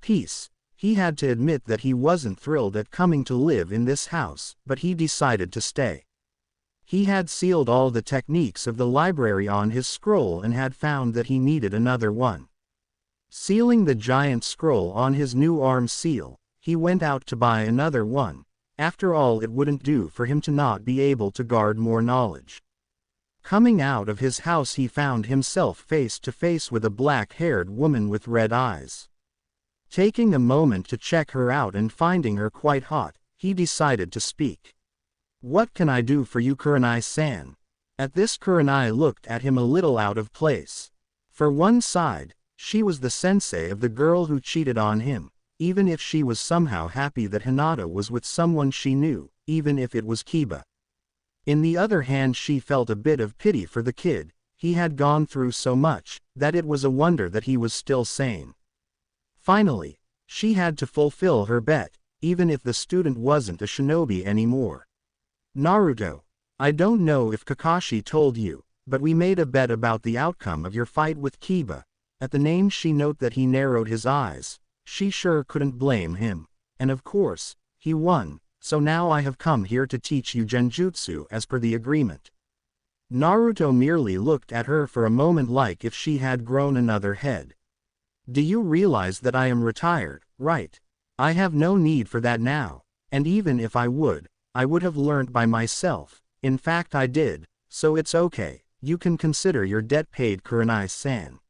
Peace. He had to admit that he wasn't thrilled at coming to live in this house, but he decided to stay. He had sealed all the techniques of the library on his scroll and had found that he needed another one. Sealing the giant scroll on his new arm seal, he went out to buy another one. After all, it wouldn't do for him to not be able to guard more knowledge. Coming out of his house, he found himself face to face with a black-haired woman with red eyes. Taking a moment to check her out and finding her quite hot, he decided to speak. What can I do for you, Kurenai-san? At this, Kurenai looked at him a little out of place. For one side, she was the sensei of the girl who cheated on him, even if she was somehow happy that Hinata was with someone she knew, even if it was Kiba. In the other hand, she felt a bit of pity for the kid. He had gone through so much, that it was a wonder that he was still sane. Finally, she had to fulfill her bet, even if the student wasn't a shinobi anymore. Naruto, I don't know if Kakashi told you, but we made a bet about the outcome of your fight with Kiba. At the name she note that he narrowed his eyes. She sure couldn't blame him. And of course, he won, so now I have come here to teach you genjutsu as per the agreement. Naruto merely looked at her for a moment like if she had grown another head. Do you realize that I am retired, right? I have no need for that now, and even if I would have learnt by myself. In fact I did, so it's okay, you can consider your debt paid, Kurenai-san.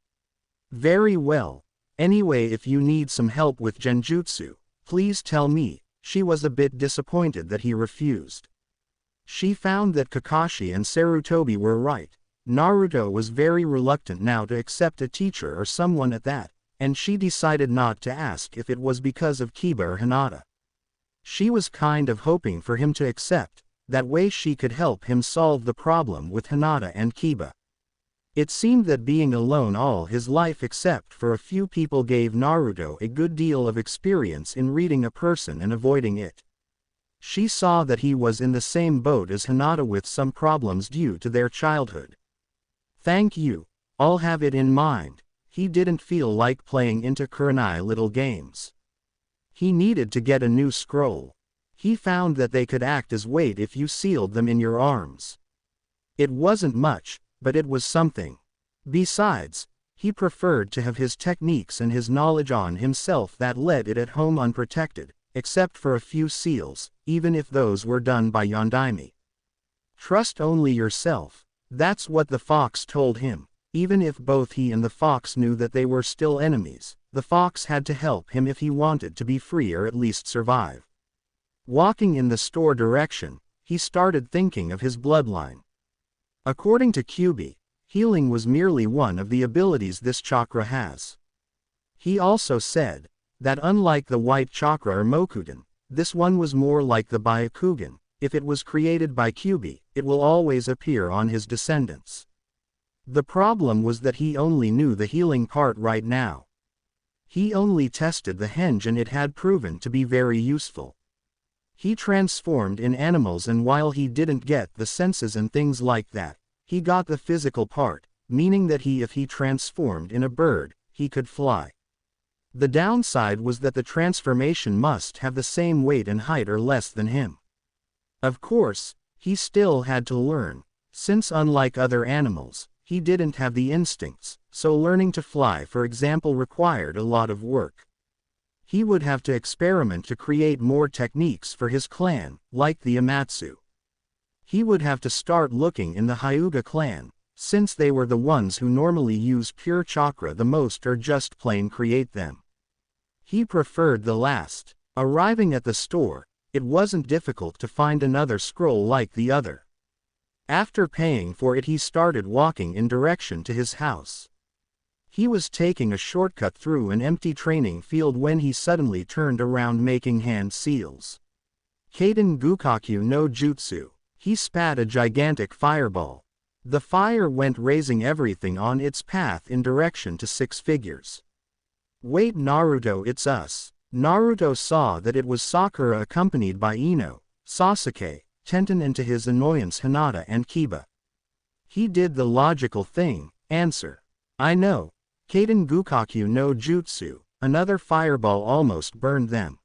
Very well. Anyway, if you need some help with genjutsu, please tell me. She was a bit disappointed that he refused. She found that Kakashi and Sarutobi were right. Naruto was very reluctant now to accept a teacher or someone at that, and she decided not to ask if it was because of Kiba or Hinata. She was kind of hoping for him to accept, that way she could help him solve the problem with Hinata and Kiba. It seemed that being alone all his life except for a few people gave Naruto a good deal of experience in reading a person and avoiding it. She saw that he was in the same boat as Hinata with some problems due to their childhood. Thank you, I'll have it in mind. he didn't feel like playing into Kurenai little games. He needed to get a new scroll. He found that they could act as weight if you sealed them in your arms. It wasn't much, but it was something. Besides, he preferred to have his techniques and his knowledge on himself that let it at home unprotected, except for a few seals, even if those were done by Yondaime. Trust only yourself, that's what the fox told him. Even if both he and the fox knew that they were still enemies, the fox had to help him if he wanted to be free or at least survive. Walking in the store direction, he started thinking of his bloodline. According to Kyubi, healing was merely one of the abilities this chakra has. He also said that unlike the white chakra or Mokugan, this one was more like the Byakugan. If it was created by Kyubi, it will always appear on his descendants. The problem was that he only knew the healing part right now. He only tested the henge and it had proven to be very useful. He transformed in animals, and while he didn't get the senses and things like that, he got the physical part, meaning that if he transformed in a bird, he could fly. The downside was that the transformation must have the same weight and height or less than him. Of course, he still had to learn, since unlike other animals, he didn't have the instincts, so learning to fly, for example, required a lot of work. He would have to experiment to create more techniques for his clan, like the Amatsu. He would have to start looking in the Hyuga clan, since they were the ones who normally use pure chakra the most or just plain create them. He preferred the last. Arriving at the store, it wasn't difficult to find another scroll like the other. After paying for it, he started walking in direction to his house. He was taking a shortcut through an empty training field when he suddenly turned around making hand seals. Kaden Gukaku no Jutsu. He spat a gigantic fireball. The fire went raising everything on its path in direction to 6 figures. Wait, Naruto, it's us. Naruto saw that it was Sakura accompanied by Ino, Sasuke, Tenten, and to his annoyance Hinata and Kiba. He did the logical thing, answer. I know. Kaden Gukaku no Jutsu. Another fireball almost burned them.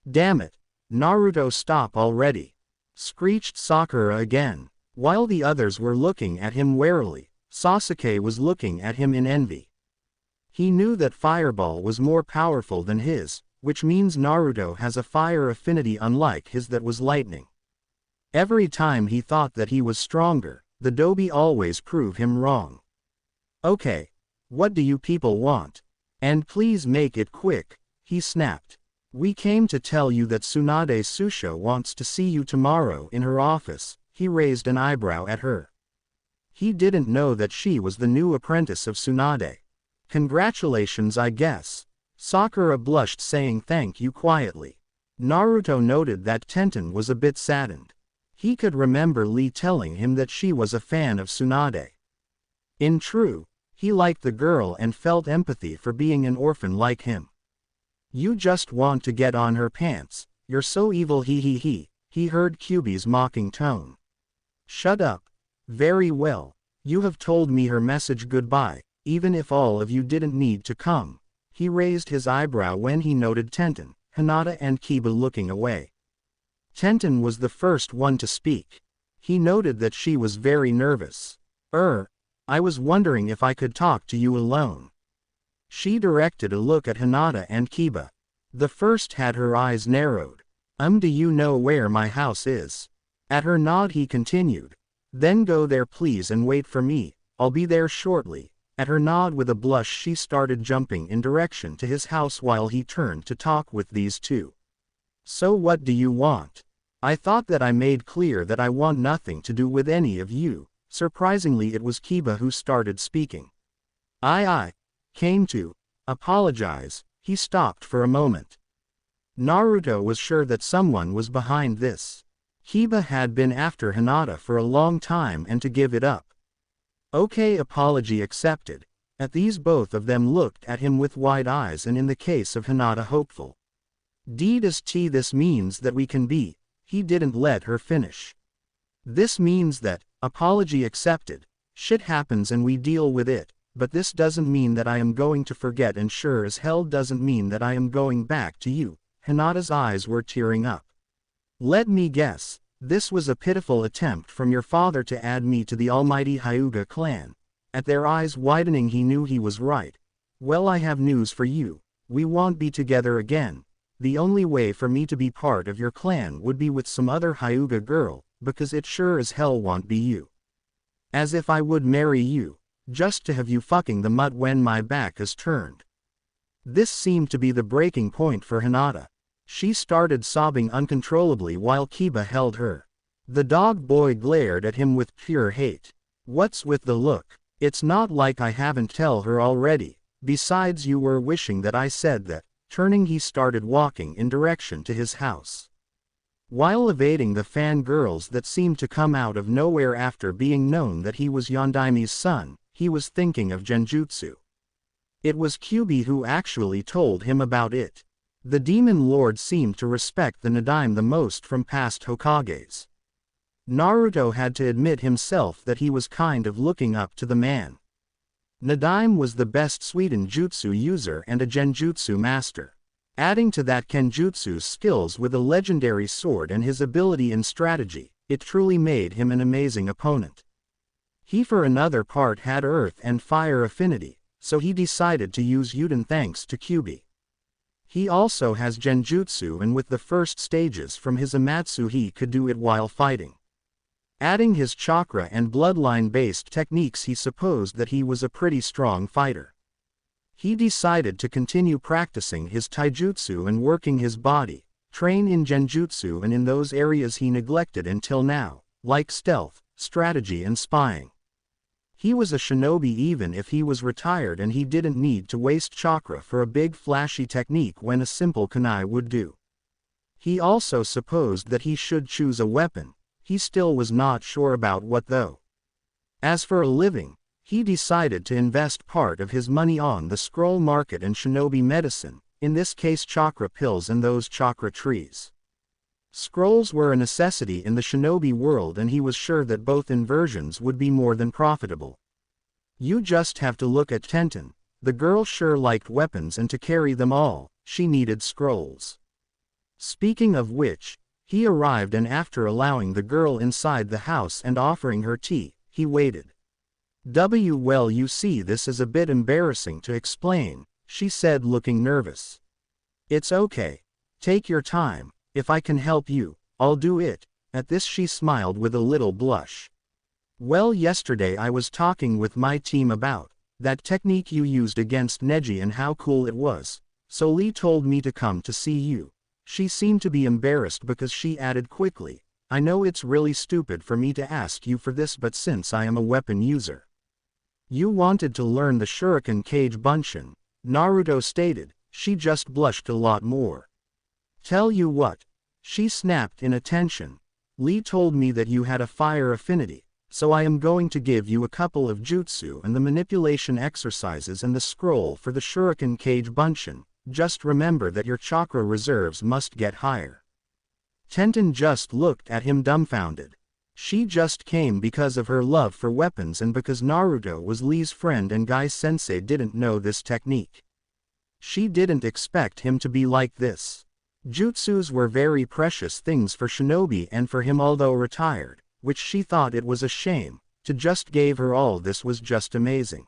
Damn it. Naruto, stop already. Screeched Sakura again. While the others were looking at him warily, Sasuke was looking at him in envy. He knew that fireball was more powerful than his, which means Naruto has a fire affinity unlike his that was lightning. Every time he thought that he was stronger, the Dobi always prove him wrong. Okay. What do you people want? And please make it quick, he snapped. We came to tell you that Tsunade Susho wants to see you tomorrow in her office. He raised an eyebrow at her. He didn't know that she was the new apprentice of Tsunade. Congratulations, I guess. Sakura blushed, saying thank you quietly. Naruto noted that Tenten was a bit saddened. He could remember Lee telling him that she was a fan of Tsunade. In truth, he liked the girl and felt empathy for being an orphan like him. You just want to get on her pants, you're so evil, he heard Kyubi's mocking tone. Shut up. Very well. You have told me her message goodbye, even if all of you didn't need to come. He raised his eyebrow when he noted Tenten, Hinata and Kiba looking away. Tenten was the first one to speak. He noted that she was very nervous. I was wondering if I could talk to you alone. She directed a look at Hinata and Kiba. The first had her eyes narrowed. Do you know where my house is? At her nod he continued. Then go there please and wait for me, I'll be there shortly. At her nod with a blush she started jumping in direction to his house while he turned to talk with these two. So what do you want? I thought that I made clear that I want nothing to do with any of you. Surprisingly it was Kiba who started speaking. I came to apologize. He stopped for a moment. Naruto was sure that someone was behind this. Kiba had been after Hinata for a long time and to give it up. Okay, apology accepted. At these both of them looked at him with wide eyes, and in the case of Hinata hopeful. This means that we can be. He didn't let her finish. This means that, apology accepted, shit happens and we deal with it. but this doesn't mean that I am going to forget, and sure as hell doesn't mean that I am going back to you." Hinata's eyes were tearing up. "Let me guess, this was a pitiful attempt from your father to add me to the almighty Hyuga clan." At their eyes widening he knew he was right. "Well, I have news for you. We won't be together again. The only way for me to be part of your clan would be with some other Hyuga girl, because it sure as hell won't be you. As if I would marry you, just to have you fucking the mutt when my back is turned." This seemed to be the breaking point for Hinata. She started sobbing uncontrollably while Kiba held her. The dog boy glared at him with pure hate. "What's with the look? It's not like I haven't tell her already. Besides, you were wishing that I said that." Turning, he started walking in direction to his house. While evading the fangirls that seemed to come out of nowhere after being known that he was Yondaime's son, he was thinking of Genjutsu. It was Kyubi who actually told him about it. The demon lord seemed to respect the Nadaime the most from past Hokages. Naruto had to admit himself that he was kind of looking up to the man. Nadaime was the best Suiten jutsu user and a genjutsu master. Adding to that Kenjutsu's skills with a legendary sword and his ability in strategy, it truly made him an amazing opponent. He for another part had earth and fire affinity, so he decided to use Yuden thanks to Kyubi. He also has genjutsu, and with the first stages from his Amatsu he could do it while fighting. Adding his chakra and bloodline-based techniques, he supposed that he was a pretty strong fighter. He decided to continue practicing his taijutsu and working his body, train in genjutsu and in those areas he neglected until now, like stealth, strategy and spying. He was a shinobi even if he was retired, and he didn't need to waste chakra for a big flashy technique when a simple kunai would do. He also supposed that he should choose a weapon. He still was not sure about what though. As for a living, he decided to invest part of his money on the scroll market and shinobi medicine, in this case chakra pills and those chakra trees. Scrolls were a necessity in the shinobi world, and he was sure that both inversions would be more than profitable. You just have to look at Tenten. The girl sure liked weapons, and to carry them all, she needed scrolls. Speaking of which, he arrived, and after allowing the girl inside the house and offering her tea, he waited. "Well, you see, this is a bit embarrassing to explain," she said, looking nervous. "It's okay. Take your time. If I can help you, I'll do it." At this she smiled with a little blush. "Well, yesterday I was talking with my team about that technique you used against Neji and how cool it was, so Lee told me to come to see you." She seemed to be embarrassed because she added quickly, "I know it's really stupid for me to ask you for this, but since I am a weapon user." "You wanted to learn the Shuriken Kage Bunshin," Naruto stated. She just blushed a lot more. "Tell you what," she snapped in attention. "Lee told me that you had a fire affinity, so I am going to give you a couple of jutsu and the manipulation exercises and the scroll for the Shuriken Kage Bunshin. Just remember that your chakra reserves must get higher." Tenten just looked at him dumbfounded. She just came because of her love for weapons and because Naruto was Lee's friend and Guy Sensei didn't know this technique. She didn't expect him to be like this. Jutsus were very precious things for shinobi and for him, although retired, which she thought it was a shame to just gave her all this was just amazing.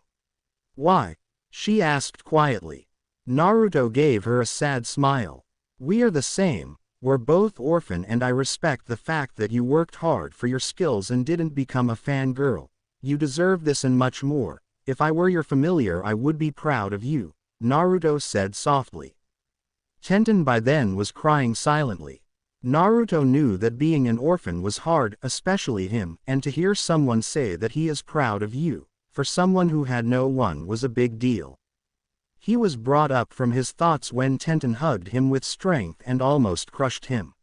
"Why?" she asked quietly. Naruto gave her a sad smile. "We are the same. We're both orphan, and I respect the fact that you worked hard for your skills and didn't become a fangirl. You deserve this and much more. If I were your familiar, I would be proud of you," Naruto said softly. Tenten by then was crying silently. Naruto knew that being an orphan was hard, especially him, and to hear someone say that he is proud of you, for someone who had no one, was a big deal. He was brought up from his thoughts when Tenten hugged him with strength and almost crushed him.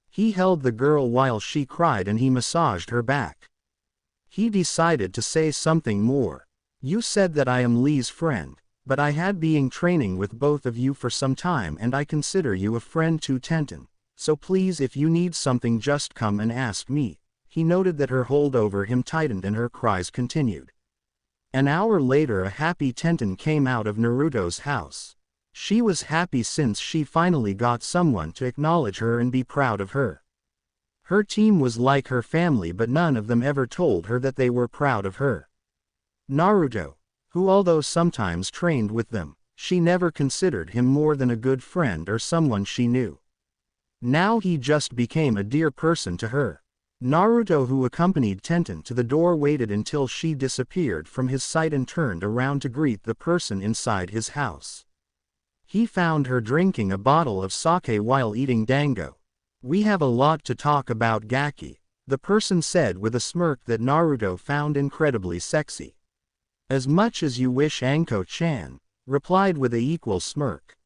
He held the girl while she cried and he massaged her back. He decided to say something more. "You said that I am Lee's friend, but I had been training with both of you for some time and I consider you a friend to Tenten, so please, if you need something, just come and ask me." He noted that her hold over him tightened and her cries continued. An hour later, a happy Tenten came out of Naruto's house. She was happy since she finally got someone to acknowledge her and be proud of her. Her team was like her family, but none of them ever told her that they were proud of her. Naruto, who although sometimes trained with them, she never considered him more than a good friend or someone she knew. Now he just became a dear person to her. Naruto, who accompanied Tenten to the door, waited until she disappeared from his sight and turned around to greet the person inside his house. He found her drinking a bottle of sake while eating dango. "We have a lot to talk about, Gaki," the person said with a smirk that Naruto found incredibly sexy. "As much as you wish," Anko-chan replied with an equal smirk.